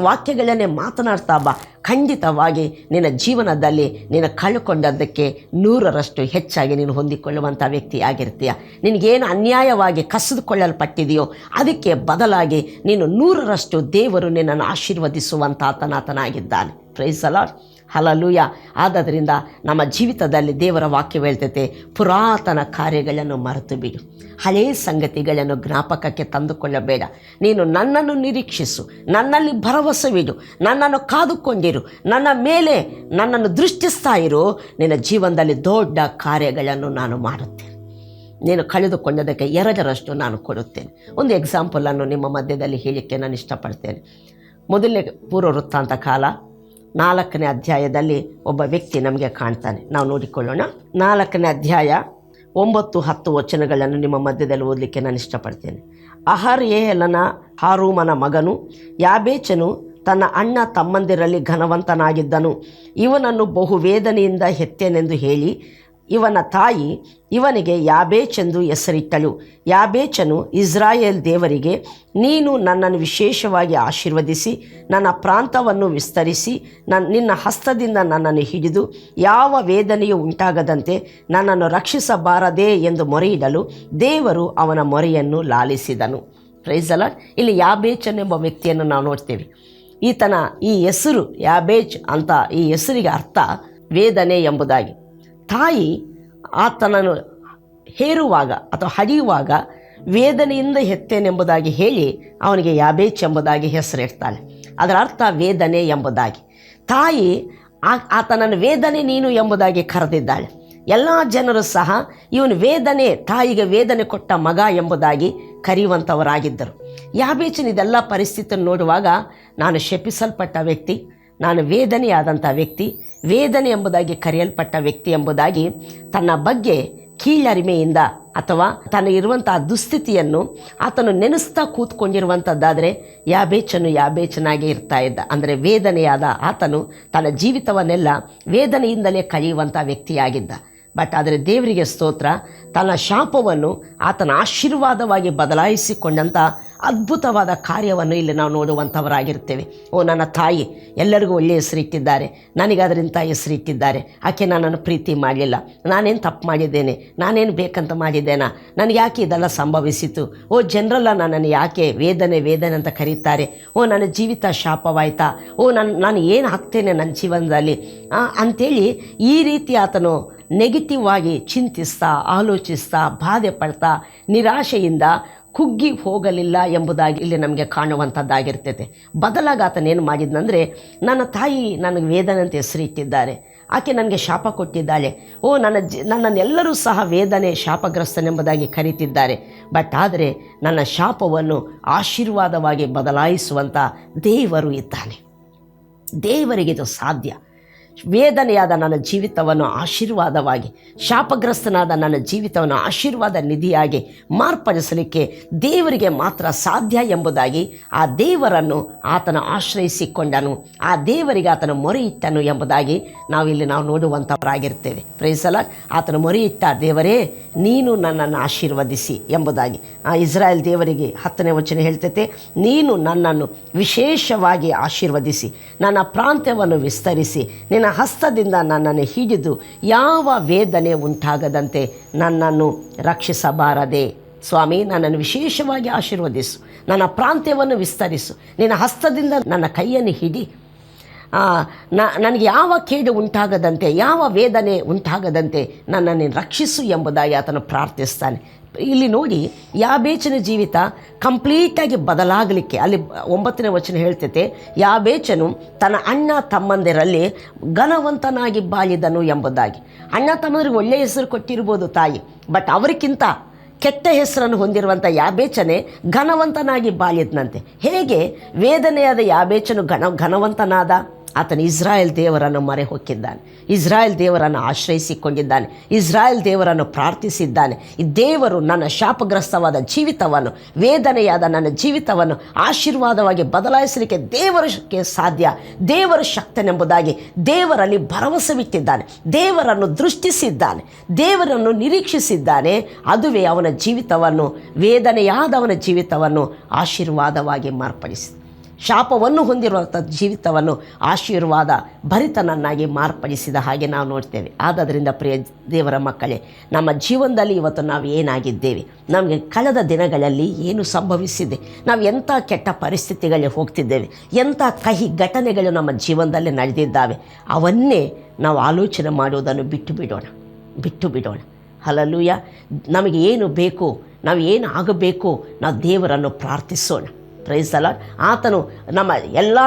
Speaker 1: ವಾಕ್ಯಗಳನ್ನೇ ಮಾತನಾಡ್ತಾ ಬಾ. ಖಂಡಿತವಾಗಿ ನಿನ್ನ ಜೀವನದಲ್ಲಿ ನೀನು ಕಳ್ಕೊಂಡದ್ದಕ್ಕೆ 100ರಷ್ಟು ಹೆಚ್ಚಾಗಿ ನೀನು ಹೊಂದಿಕೊಳ್ಳುವಂಥ ವ್ಯಕ್ತಿಯಾಗಿರ್ತೀಯ. ನಿನಗೇನು ಅನ್ಯಾಯವಾಗಿ ಕಸಿದುಕೊಳ್ಳಲ್ಪಟ್ಟಿದೆಯೋ ಅದಕ್ಕೆ ಬದಲಾಗಿ ನೀನು 100ರಷ್ಟು ದೇವರು ನಿನ್ನನ್ನು ಆಶೀರ್ವದಿಸುವಂಥ ಆತನಾಗಿದ್ದಾನೆ. Praise the Lord. ಹಲ್ಲೆಲೂಯಾ. ಆದ್ದರಿಂದ ನಮ್ಮ ಜೀವಿತದಲ್ಲಿ ದೇವರ ವಾಕ್ಯ ಹೇಳ್ತೈತೆ, ಪುರಾತನ ಕಾರ್ಯಗಳನ್ನು ಮರೆತು ಬಿಡು, ಹಳೆಯ ಸಂಗತಿಗಳನ್ನು ಜ್ಞಾಪಕಕ್ಕೆ ತಂದುಕೊಳ್ಳಬೇಡ. ನೀನು ನನ್ನನ್ನು ನಿರೀಕ್ಷಿಸು, ನನ್ನಲ್ಲಿ ಭರವಸೆವಿಡು, ನನ್ನನ್ನು ಕಾದುಕೊಂಡಿರು, ನನ್ನ ಮೇಲೆ ನನ್ನನ್ನು ದೃಷ್ಟಿಸ್ತಾ ಇರು. ನಿನ್ನ ಜೀವನದಲ್ಲಿ ದೊಡ್ಡ ಕಾರ್ಯಗಳನ್ನು ನಾನು ಮಾಡುತ್ತೇನೆ. ನೀನು ಕಳೆದುಕೊಂಡದಕ್ಕೆ 2ರಷ್ಟು ನಾನು ಕೊಡುತ್ತೇನೆ. ಒಂದು ಎಕ್ಸಾಂಪಲನ್ನು ನಿಮ್ಮ ಮಧ್ಯದಲ್ಲಿ ಹೇಳಲಿಕ್ಕೆ ನಾನು ಇಷ್ಟಪಡ್ತೇನೆ. ಮೊದಲನೇ ಪೂರ್ವವೃತ್ತಾಂತ ಕಾಲ 4ನೇ ಅಧ್ಯಾಯದಲ್ಲಿ ಒಬ್ಬ ವ್ಯಕ್ತಿ ನಮಗೆ ಕಾಣ್ತಾನೆ. ನಾವು ನೋಡಿಕೊಳ್ಳೋಣ. 4ನೇ ಅಧ್ಯಾಯ 9-10 ವಚನಗಳನ್ನು ನಿಮ್ಮ ಮಧ್ಯದಲ್ಲಿ ಓದಲಿಕ್ಕೆ ನಾನು ಇಷ್ಟಪಡ್ತೇನೆ. ಅಹರ್ಯೇಲನ ಹಾರೂಮನ ಮಗನು ಯಾಬೇಚನು ತನ್ನ ಅಣ್ಣ ತಮ್ಮಂದಿರಲ್ಲಿ ಘನವಂತನಾಗಿದ್ದನು. ಇವನನ್ನು ಬಹು ವೇದನೆಯಿಂದ ಹೆತ್ತೆನೆಂದು ಹೇಳಿ ಇವನ ತಾಯಿ ಇವನಿಗೆ ಯಾಬೇಚೆಂದು ಹೆಸರಿಟ್ಟಳು. ಯಾಬೇಚನು ಇಸ್ರಾಯೇಲ್ ದೇವರಿಗೆ, ನೀನು ನನ್ನನ್ನು ವಿಶೇಷವಾಗಿ ಆಶೀರ್ವದಿಸಿ ನನ್ನ ಪ್ರಾಂತವನ್ನು ವಿಸ್ತರಿಸಿ ನಿನ್ನ ಹಸ್ತದಿಂದ ನನ್ನನ್ನು ಹಿಡಿದು ಯಾವ ವೇದನೆಯೂ ಉಂಟಾಗದಂತೆ ನನ್ನನ್ನು ರಕ್ಷಿಸಬಾರದೇ ಎಂದು ಮೊರೆಯಿಡಲು ದೇವರು ಅವನ ಮೊರೆಯನ್ನು ಲಾಲಿಸಿದನು. Praise the Lord. ಇಲ್ಲಿ ಯಾಬೇಚನ್ ಎಂಬ ವ್ಯಕ್ತಿಯನ್ನು ನಾವು ನೋಡ್ತೇವೆ. ಈ ಹೆಸರು ಯಾಬೇಚ್ ಅಂತ, ಈ ಹೆಸರಿಗೆ ಅರ್ಥ ವೇದನೆ ಎಂಬುದಾಗಿ. ತಾಯಿ ಆತನನ್ನು ಹೇರುವಾಗ ಅಥವಾ ಹಡಿಯುವಾಗ ವೇದನೆಯಿಂದ ಹೆತ್ತೇನೆಂಬುದಾಗಿ ಹೇಳಿ ಅವನಿಗೆ ಯಾಬೇಚ್ ಎಂಬುದಾಗಿ ಹೆಸರಿಡ್ತಾಳೆ. ಅದರ ಅರ್ಥ ವೇದನೆ ಎಂಬುದಾಗಿ. ತಾಯಿ ಆತನನ್ನು ವೇದನೆ ನೀನು ಎಂಬುದಾಗಿ ಕರೆದಿದ್ದಾಳೆ. ಎಲ್ಲ ಜನರು ಸಹ ಇವನು ವೇದನೆ, ತಾಯಿಗೆ ವೇದನೆ ಕೊಟ್ಟ ಮಗ ಎಂಬುದಾಗಿ ಕರೆಯುವಂಥವರಾಗಿದ್ದರು. ಯಾಬೇಚನ ಇದೆಲ್ಲ ಪರಿಸ್ಥಿತಿಯನ್ನು ನೋಡುವಾಗ, ನಾನು ಶಪಿಸಲ್ಪಟ್ಟ ವ್ಯಕ್ತಿ, ನಾನು ವೇದನೆಯಾದಂಥ ವ್ಯಕ್ತಿ, ವೇದನೆ ಎಂಬುದಾಗಿ ಕರೆಯಲ್ಪಟ್ಟ ವ್ಯಕ್ತಿ ಎಂಬುದಾಗಿ ತನ್ನ ಬಗ್ಗೆ ಕೀಳರಿಮೆಯಿಂದ ಅಥವಾ ತನಗಿರುವಂಥ ದುಸ್ಥಿತಿಯನ್ನು ಆತನು ನೆನೆಸ್ತಾ ಕೂತ್ಕೊಂಡಿರುವಂಥದ್ದಾದರೆ ಯಾಬೇಚನಾಗಿ ಇರ್ತಾ ಇದ್ದ. ಅಂದರೆ ವೇದನೆಯಾದ ಆತನು ತನ್ನ ಜೀವಿತವನ್ನೆಲ್ಲ ವೇದನೆಯಿಂದಲೇ ಕಳೆಯುವಂಥ ವ್ಯಕ್ತಿಯಾಗಿದ್ದ. ಬಟ್ ಆದರೆ ದೇವರಿಗೆ ಸ್ತೋತ್ರ, ತನ್ನ ಶಾಪವನ್ನು ಆತನ ಆಶೀರ್ವಾದವಾಗಿ ಬದಲಾಯಿಸಿಕೊಂಡಂಥ ಅದ್ಭುತವಾದ ಕಾರ್ಯವನ್ನು ಇಲ್ಲಿ ನಾವು ನೋಡುವಂಥವರಾಗಿರ್ತೇವೆ. ನನ್ನ ತಾಯಿ ಎಲ್ಲರಿಗೂ ಒಳ್ಳೆಯ ಹೆಸರಿಟ್ಟಿದ್ದಾರೆ, ನನಗೆ ಅದರಿಂದ ಹೆಸರಿಟ್ಟಿದ್ದಾರೆ. ಆಕೆ ನನ್ನನ್ನು ಪ್ರೀತಿ ಮಾಡಲಿಲ್ಲ, ನಾನೇನು ತಪ್ಪು ಮಾಡಿದ್ದೇನೆ, ನಾನೇನು ಬೇಕಂತ ಮಾಡಿದ್ದೇನಾ, ನನಗೆ ಯಾಕೆ ಇದೆಲ್ಲ ಸಂಭವಿಸಿತು, ಜನರೆಲ್ಲ ನನ್ನನ್ನು ಯಾಕೆ ವೇದನೆ ಅಂತ ಕರೀತಾರೆ, ನನ್ನ ಜೀವಿತ ಶಾಪವಾಯ್ತಾ, ನಾನು ಏನು ಆಗ್ತೇನೆ ನನ್ನ ಜೀವನದಲ್ಲಿ ಅಂಥೇಳಿ ಈ ರೀತಿ ಆತನು ನೆಗೆಟಿವ್ ಆಗಿ ಚಿಂತಿಸ್ತಾ, ಆಲೋಚಿಸ್ತಾ, ಬಾಧೆ ಪಡ್ತಾ, ನಿರಾಶೆಯಿಂದ ಕುಗ್ಗಿ ಹೋಗಲಿಲ್ಲ ಎಂಬುದಾಗಿ ಇಲ್ಲಿ ನಮಗೆ ಕಾಣುವಂಥದ್ದಾಗಿರ್ತೈತೆ. ಬದಲಾಗಿ ಆತನೇನು ಮಾಡಿದ್ನಂದರೆ, ನನ್ನ ತಾಯಿ ನನಗೆ ವೇದನೆ ಅಂತ ಹೆಸರಿಟ್ಟಿದ್ದಾರೆ, ಆಕೆ ನನಗೆ ಶಾಪ ಕೊಟ್ಟಿದ್ದಾಳೆ, ನನ್ನನ್ನೆಲ್ಲರೂ ಸಹ ವೇದನೆ ಶಾಪಗ್ರಸ್ತನೆಂಬುದಾಗಿ ಕರೀತಿದ್ದಾರೆ. ಬಟ್ ಆದರೆ ನನ್ನ ಶಾಪವನ್ನು ಆಶೀರ್ವಾದವಾಗಿ ಬದಲಾಯಿಸುವಂಥ ದೇವರು ಇದ್ದಾನೆ. ದೇವರಿಗಿದು ಸಾಧ್ಯ. ವೇದನೆಯಾದ ನನ್ನ ಜೀವಿತವನ್ನು ಆಶೀರ್ವಾದವಾಗಿ, ಶಾಪಗ್ರಸ್ತನಾದ ನನ್ನ ಜೀವಿತವನ್ನು ಆಶೀರ್ವಾದ ನಿಧಿಯಾಗಿ ಮಾರ್ಪಡಿಸಲಿಕ್ಕೆ ದೇವರಿಗೆ ಮಾತ್ರ ಸಾಧ್ಯ ಎಂಬುದಾಗಿ ಆ ದೇವರನ್ನು ಆತನ ಆಶ್ರಯಿಸಿಕೊಂಡನು, ಆ ದೇವರಿಗೆ ಆತನ ಮೊರೆಯಿಟ್ಟನು ಎಂಬುದಾಗಿ ನಾವು ನೋಡುವಂಥವರಾಗಿರ್ತೇವೆ. Price the lord. ಆತನ ಮೊರೆಯಿಟ್ಟ, ದೇವರೇ ನೀನು ನನ್ನನ್ನು ಆಶೀರ್ವದಿಸಿ ಎಂಬುದಾಗಿ. ಆ ಇಸ್ರಾಯೇಲ್ ದೇವರಿಗೆ 10ನೇ ವಚನ ಹೇಳ್ತೈತೆ, ನೀನು ನನ್ನನ್ನು ವಿಶೇಷವಾಗಿ ಆಶೀರ್ವದಿಸಿ ನನ್ನ ಪ್ರಾಂತ್ಯವನ್ನು ವಿಸ್ತರಿಸಿ ನಿನ್ನ ಹಸ್ತದಿಂದ ನನ್ನನ್ನು ಹಿಡಿದು ಯಾವ ವೇದನೆ ಉಂಟಾಗದಂತೆ ನನ್ನನ್ನು ರಕ್ಷಿಸಬಾರದೆ. ಸ್ವಾಮಿ, ನನ್ನನ್ನು ವಿಶೇಷವಾಗಿ ಆಶೀರ್ವದಿಸು, ನನ್ನ ಪ್ರಾಂತ್ಯವನ್ನು ವಿಸ್ತರಿಸು, ನಿನ್ನ ಹಸ್ತದಿಂದ ನನ್ನ ಕೈಯನ್ನು ಹಿಡಿ, ನನಗೆ ಯಾವ ಕೇಡು ಉಂಟಾಗದಂತೆ, ಯಾವ ವೇದನೆ ಉಂಟಾಗದಂತೆ ನನ್ನನ್ನು ರಕ್ಷಿಸು ಎಂಬುದಾಗಿ ಆತನು ಪ್ರಾರ್ಥಿಸ್ತಾನೆ. ಇಲ್ಲಿ ನೋಡಿ, ಯಾಬೇಚನ ಜೀವಿತ ಕಂಪ್ಲೀಟಾಗಿ ಬದಲಾಗಲಿಕ್ಕೆ ಅಲ್ಲಿ 9ನೇ ವಚನ ಹೇಳ್ತೈತೆ, ಯಾಬೇಚನು ತನ್ನ ಅಣ್ಣ ತಮ್ಮಂದಿರಲ್ಲಿ ಘನವಂತನಾಗಿ ಬಾಳಿದನು ಎಂಬುದಾಗಿ. ಅಣ್ಣ ತಮ್ಮಂದರಿಗೆ ಒಳ್ಳೆಯ ಹೆಸರು ಕೊಟ್ಟಿರ್ಬೋದು ತಾಯಿ, ಬಟ್ ಅವರಿಗಿಂತ ಕೆಟ್ಟ ಹೆಸರನ್ನು ಹೊಂದಿರುವಂಥ ಯಾಬೇಚನೇ ಘನವಂತನಾಗಿ ಬಾಳಿದ್ನಂತೆ. ಹೇಗೆ ವೇದನೆಯಾದ ಯಾಬೇಚನು ಘನವಂತನಾದ? ಆತನು ಇಸ್ರಾಯೇಲ್ ದೇವರನ್ನು ಮೊರೆ ಹೊಕ್ಕಿದ್ದಾನೆ, ಇಸ್ರಾಯೇಲ್ ದೇವರನ್ನು ಆಶ್ರಯಿಸಿಕೊಂಡಿದ್ದಾನೆ, ಇಸ್ರಾಯೇಲ್ ದೇವರನ್ನು ಪ್ರಾರ್ಥಿಸಿದ್ದಾನೆ. ಈ ದೇವರು ನನ್ನ ಶಾಪಗ್ರಸ್ತವಾದ ಜೀವಿತವನ್ನು, ವೇದನೆಯಾದ ನನ್ನ ಜೀವಿತವನ್ನು ಆಶೀರ್ವಾದವಾಗಿ ಬದಲಾಯಿಸಲಿಕ್ಕೆ ದೇವರಿಗೆ ಸಾಧ್ಯ, ದೇವರು ಶಕ್ತನೆಂಬುದಾಗಿ ದೇವರಲ್ಲಿ ಭರವಸೆವಿಟ್ಟಿದ್ದಾನೆ, ದೇವರನ್ನು ದೃಷ್ಟಿಸಿದ್ದಾನೆ, ದೇವರನ್ನು ನಿರೀಕ್ಷಿಸಿದ್ದಾನೆ. ಅದುವೇ ಅವನ ಜೀವಿತವನ್ನು, ವೇದನೆಯಾದವನ ಜೀವಿತವನ್ನು ಆಶೀರ್ವಾದವಾಗಿ ಮಾರ್ಪಡಿಸಿದೆ. ಶಾಪವನ್ನು ಹೊಂದಿರುವಂಥ ಜೀವಿತವನ್ನು ಆಶೀರ್ವಾದ ಭರಿತನನ್ನಾಗಿ ಮಾರ್ಪಡಿಸಿದ ಹಾಗೆ ನಾವು ನೋಡ್ತೇವೆ. ಆದ್ದರಿಂದ ಪ್ರಿಯ ದೇವರ ಮಕ್ಕಳೇ, ನಮ್ಮ ಜೀವನದಲ್ಲಿ ಇವತ್ತು ನಾವು ಏನಾಗಿದ್ದೇವೆ, ನಮಗೆ ಕಳೆದ ದಿನಗಳಲ್ಲಿ ಏನು ಸಂಭವಿಸಿದೆ, ನಾವು ಎಂಥ ಕೆಟ್ಟ ಪರಿಸ್ಥಿತಿಗಳಿಗೆ ಹೋಗ್ತಿದ್ದೇವೆ, ಎಂಥ ಕಹಿ ಘಟನೆಗಳು ನಮ್ಮ ಜೀವನದಲ್ಲಿ ನಡೆದಿದ್ದಾವೆ, ಅವನ್ನೇ ನಾವು ಆಲೋಚನೆ ಮಾಡುವುದನ್ನು ಬಿಟ್ಟು ಬಿಡೋಣ. ಹಲ್ಲೆಲೂಯಾ. ನಮಗೆ ಏನು ಬೇಕು, ನಾವು ಏನು ಆಗಬೇಕು, ನಾವು ದೇವರನ್ನು ಪ್ರಾರ್ಥಿಸೋಣ. Praise the Lord. ಆತನು ನಮ್ಮ ಎಲ್ಲ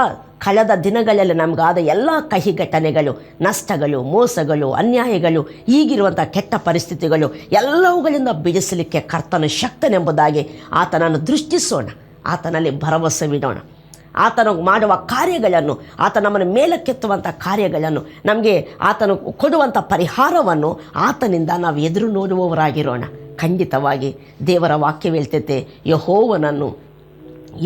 Speaker 1: ಕಳೆದ ದಿನಗಳಲ್ಲಿ ನಮಗಾದ ಎಲ್ಲ ಕಹಿ ಘಟನೆಗಳು, ನಷ್ಟಗಳು, ಮೋಸಗಳು, ಅನ್ಯಾಯಗಳು, ಈಗಿರುವಂಥ ಕೆಟ್ಟ ಪರಿಸ್ಥಿತಿಗಳು ಎಲ್ಲವುಗಳಿಂದ ಬಿಡಿಸಲಿಕ್ಕೆ ಕರ್ತನು ಶಕ್ತನೆಂಬುದಾಗಿ ಆತನನ್ನು ದೃಷ್ಟಿಸೋಣ, ಆತನಲ್ಲಿ ಭರವಸೆವಿಡೋಣ. ಆತನು ಮಾಡುವ ಕಾರ್ಯಗಳನ್ನು, ಆತ ನಮ್ಮನ್ನು ಮೇಲಕ್ಕೆತ್ತುವಂಥ ಕಾರ್ಯಗಳನ್ನು, ನಮಗೆ ಆತನು ಕೊಡುವಂಥ ಪರಿಹಾರವನ್ನು ಆತನಿಂದ ನಾವು ಎದುರು ನೋಡುವವರಾಗಿರೋಣ. ಖಂಡಿತವಾಗಿ ದೇವರ ವಾಕ್ಯ ಹೇಳ್ತೈತೆ, ಯೆಹೋವನನ್ನು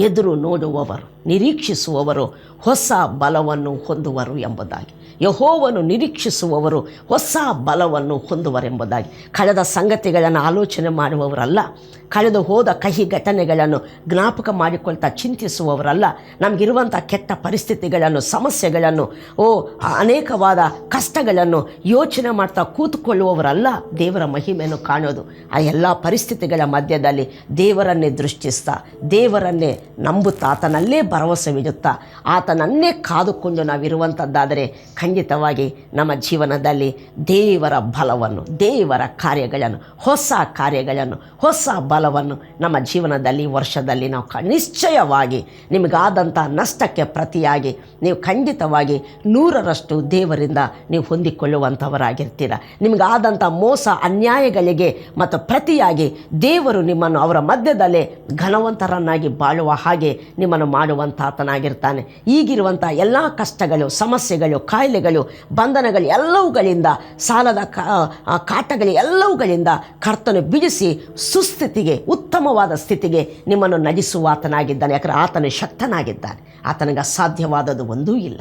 Speaker 1: ಎದುರು ನೋಡುವವರು, ನಿರೀಕ್ಷಿಸುವವರು ಹೊಸ ಬಲವನ್ನು ಹೊಂದುವರು ಎಂಬುದಾಗಿ. ಯೆಹೋವನು ನಿರೀಕ್ಷಿಸುವವರು ಹೊಸ ಬಲವನ್ನು ಹೊಂದುವರೆಂಬುದಾಗಿ. ಕಳೆದ ಸಂಗತಿಗಳನ್ನು ಆಲೋಚನೆ ಮಾಡುವವರಲ್ಲ, ಕಳೆದು ಹೋದ ಕಹಿ ಘಟನೆಗಳನ್ನು ಜ್ಞಾಪಕ ಮಾಡಿಕೊಳ್ತಾ ಚಿಂತಿಸುವವರಲ್ಲ, ನಮಗಿರುವಂಥ ಕೆಟ್ಟ ಪರಿಸ್ಥಿತಿಗಳನ್ನು, ಸಮಸ್ಯೆಗಳನ್ನು, ಅನೇಕವಾದ ಕಷ್ಟಗಳನ್ನು ಯೋಚನೆ ಮಾಡ್ತಾ ಕೂತ್ಕೊಳ್ಳುವವರಲ್ಲ ದೇವರ ಮಹಿಮೆಯನ್ನು ಕಾಣೋದು. ಆ ಎಲ್ಲ ಪರಿಸ್ಥಿತಿಗಳ ಮಧ್ಯದಲ್ಲಿ ದೇವರನ್ನೇ ದೃಷ್ಟಿಸ್ತಾ, ದೇವರನ್ನೇ ನಂಬುತ್ತಾ, ಆತನಲ್ಲೇ ಭರವಸೆವಿಡುತ್ತಾ, ಆತನನ್ನೇ ಕಾದುಕೊಂಡು ನಾವಿರುವಂಥದ್ದಾದರೆ ಖಂಡಿತವಾಗಿ ನಮ್ಮ ಜೀವನದಲ್ಲಿ ದೇವರ ಬಲವನ್ನು, ದೇವರ ಕಾರ್ಯಗಳನ್ನು, ಹೊಸ ಕಾರ್ಯಗಳನ್ನು, ಹೊಸ ಬಲವನ್ನು ನಮ್ಮ ಜೀವನದಲ್ಲಿ ವರ್ಷದಲ್ಲಿ ನಾವು ನಿಶ್ಚಯವಾಗಿ ನಿಮಗಾದಂಥ ನಷ್ಟಕ್ಕೆ ಪ್ರತಿಯಾಗಿ ನೀವು ಖಂಡಿತವಾಗಿ 100ರಷ್ಟು ದೇವರಿಂದ ನೀವು ಹೊಂದಿಕೊಳ್ಳುವಂಥವರಾಗಿರ್ತೀರ. ನಿಮಗಾದಂಥ ಮೋಸ ಅನ್ಯಾಯಗಳಿಗೆ ಮತ್ತು ಪ್ರತಿಯಾಗಿ ದೇವರು ನಿಮ್ಮನ್ನು ಅವರ ಮಧ್ಯದಲ್ಲೇ ಘನವಂತರನ್ನಾಗಿ ಬಾಳುವ ಹಾಗೆ ನಿಮ್ಮನ್ನು ಮಾಡುವಂಥ ಆತನಾಗಿರ್ತಾನೆ. ಈಗಿರುವಂಥ ಎಲ್ಲ ಕಷ್ಟಗಳು, ಸಮಸ್ಯೆಗಳು, ಕಾಯಿಲೆಗಳು, ಬಂಧನಗಳು ಎಲ್ಲವುಗಳಿಂದ, ಸಾಲದ ಕಾಟಗಳು ಎಲ್ಲವುಗಳಿಂದ ಕರ್ತನು ಬಿಡಿಸಿ ಸುಸ್ಥಿತಿಗೆ, ಉತ್ತಮವಾದ ಸ್ಥಿತಿಗೆ ನಿಮ್ಮನ್ನು ನಡೆಸುವ ಆತನಾಗಿದ್ದಾನೆ. ಯಾಕಂದರೆ ಆತನು ಶಕ್ತನಾಗಿದ್ದಾನೆ, ಆತನಿಗೆ ಅಸಾಧ್ಯವಾದದ್ದು ಒಂದೂ ಇಲ್ಲ.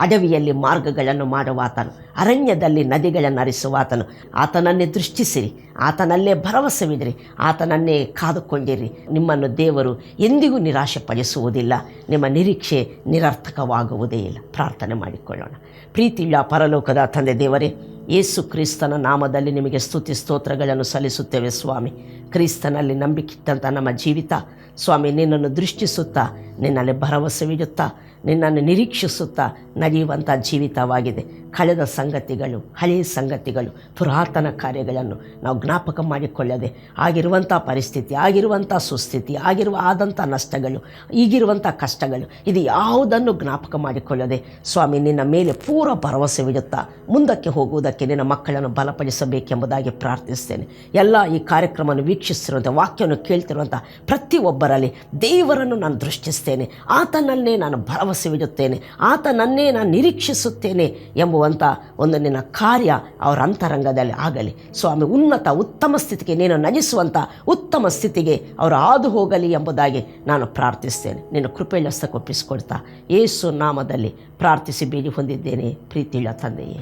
Speaker 1: ಅಡವಿಯಲ್ಲಿ ಮಾರ್ಗಗಳನ್ನು ಮಾಡುವ ಆತನು, ಅರಣ್ಯದಲ್ಲಿ ನದಿಗಳನ್ನು ಹರಿಸುವ ಆತನು. ಆತನನ್ನೇ ದೃಷ್ಟಿಸಿರಿ, ಆತನಲ್ಲೇ ಭರವಸೆವಿಡಿರಿ, ಆತನನ್ನೇ ಕಾದುಕೊಂಡಿರಿ. ನಿಮ್ಮನ್ನು ದೇವರು ಎಂದಿಗೂ ನಿರಾಶೆ ಪಡಿಸುವುದಿಲ್ಲ, ನಿಮ್ಮ ನಿರೀಕ್ಷೆ ನಿರರ್ಥಕವಾಗುವುದೇ ಇಲ್ಲ. ಪ್ರಾರ್ಥನೆ ಮಾಡಿಕೊಳ್ಳೋಣ. ಪ್ರೀತಿಯುಳ್ಳ ಪರಲೋಕದ ತಂದೆ ದೇವರೇ, ಯೇಸು ಕ್ರಿಸ್ತನ ನಾಮದಲ್ಲಿ ನಿಮಗೆ ಸ್ತುತಿ ಸ್ತೋತ್ರಗಳನ್ನು ಸಲ್ಲಿಸುತ್ತೇವೆ ಸ್ವಾಮಿ. ಕ್ರಿಸ್ತನಲ್ಲಿ ನಂಬಿಕಿಟ್ಟಂಥ ನಮ್ಮ ಜೀವಿತ ಸ್ವಾಮಿ ನಿನ್ನನ್ನು ದೃಷ್ಟಿಸುತ್ತಾ, ನಿನ್ನಲ್ಲಿ ಭರವಸೆವಿಡುತ್ತಾ, ನಿನ್ನನ್ನು ನಿರೀಕ್ಷಿಸುತ್ತಾ ನಡೆಯುವಂಥ ಜೀವಿತವಾಗಿದೆ. ಕಳೆದ ಸಂಗತಿಗಳು, ಹಳೆಯ ಸಂಗತಿಗಳು, ಪುರಾತನ ಕಾರ್ಯಗಳನ್ನು ನಾವು ಜ್ಞಾಪಕ ಮಾಡಿಕೊಳ್ಳದೆ ಆಗಿರುವಂಥ ಪರಿಸ್ಥಿತಿ, ಆಗಿರುವಂಥ ಸುಸ್ಥಿತಿ, ಆದಂಥ ನಷ್ಟಗಳು, ಈಗಿರುವಂಥ ಕಷ್ಟಗಳು, ಇದು ಯಾವುದನ್ನು ಜ್ಞಾಪಕ ಮಾಡಿಕೊಳ್ಳದೆ ಸ್ವಾಮಿ ನಿನ್ನ ಮೇಲೆ ಪೂರ ಭರವಸೆವಿಡುತ್ತಾ ಮುಂದಕ್ಕೆ ಹೋಗುವುದಕ್ಕೆ ನಿನ್ನ ಮಕ್ಕಳನ್ನು ಬಲಪಡಿಸಬೇಕೆಂಬುದಾಗಿ ಪ್ರಾರ್ಥಿಸ್ತೇನೆ. ಎಲ್ಲ ಈ ಕಾರ್ಯಕ್ರಮವನ್ನು ವೀಕ್ಷಿಸ್ತಿರುವಂಥ, ವಾಕ್ಯವನ್ನು ಕೇಳ್ತಿರುವಂಥ ಪ್ರತಿಯೊಬ್ಬರಲ್ಲಿ ದೇವರನ್ನು ನಾನು ದೃಷ್ಟಿಸ್ತೇನೆ, ಆತನನ್ನೇ ನಾನು ಭರವಸೆವಿಡುತ್ತೇನೆ, ಆತನನ್ನೇ ನಾನು ನಿರೀಕ್ಷಿಸುತ್ತೇನೆ ಎಂಬುವಂಥ ಒಂದು ನಿನ್ನ ಕಾರ್ಯ ಅವರ ಅಂತರಂಗದಲ್ಲಿ ಆಗಲಿ ಸ್ವಾಮಿ. ಉತ್ತಮ ಸ್ಥಿತಿಗೆ ನೀನು ನಡೆಸುವಂಥ ಉತ್ತಮ ಸ್ಥಿತಿಗೆ ಅವರು ಹಾದು ಹೋಗಲಿ ಎಂಬುದಾಗಿ ನಾನು ಪ್ರಾರ್ಥಿಸ್ತೇನೆ. ನಿನ್ನ ಕೃಪೆಯಲ್ಲಿ ಹಸ್ತಕ್ಕೊಪ್ಪಿಸಿಕೊಡ್ತಾ ಯೇಸು ನಾಮದಲ್ಲಿ ಪ್ರಾರ್ಥಿಸಿ ಬೇಡಿ ಹೊಂದಿದ್ದೇನೆ ಪ್ರೀತಿಯುಳ್ಳ ತಂದೆಯೇ.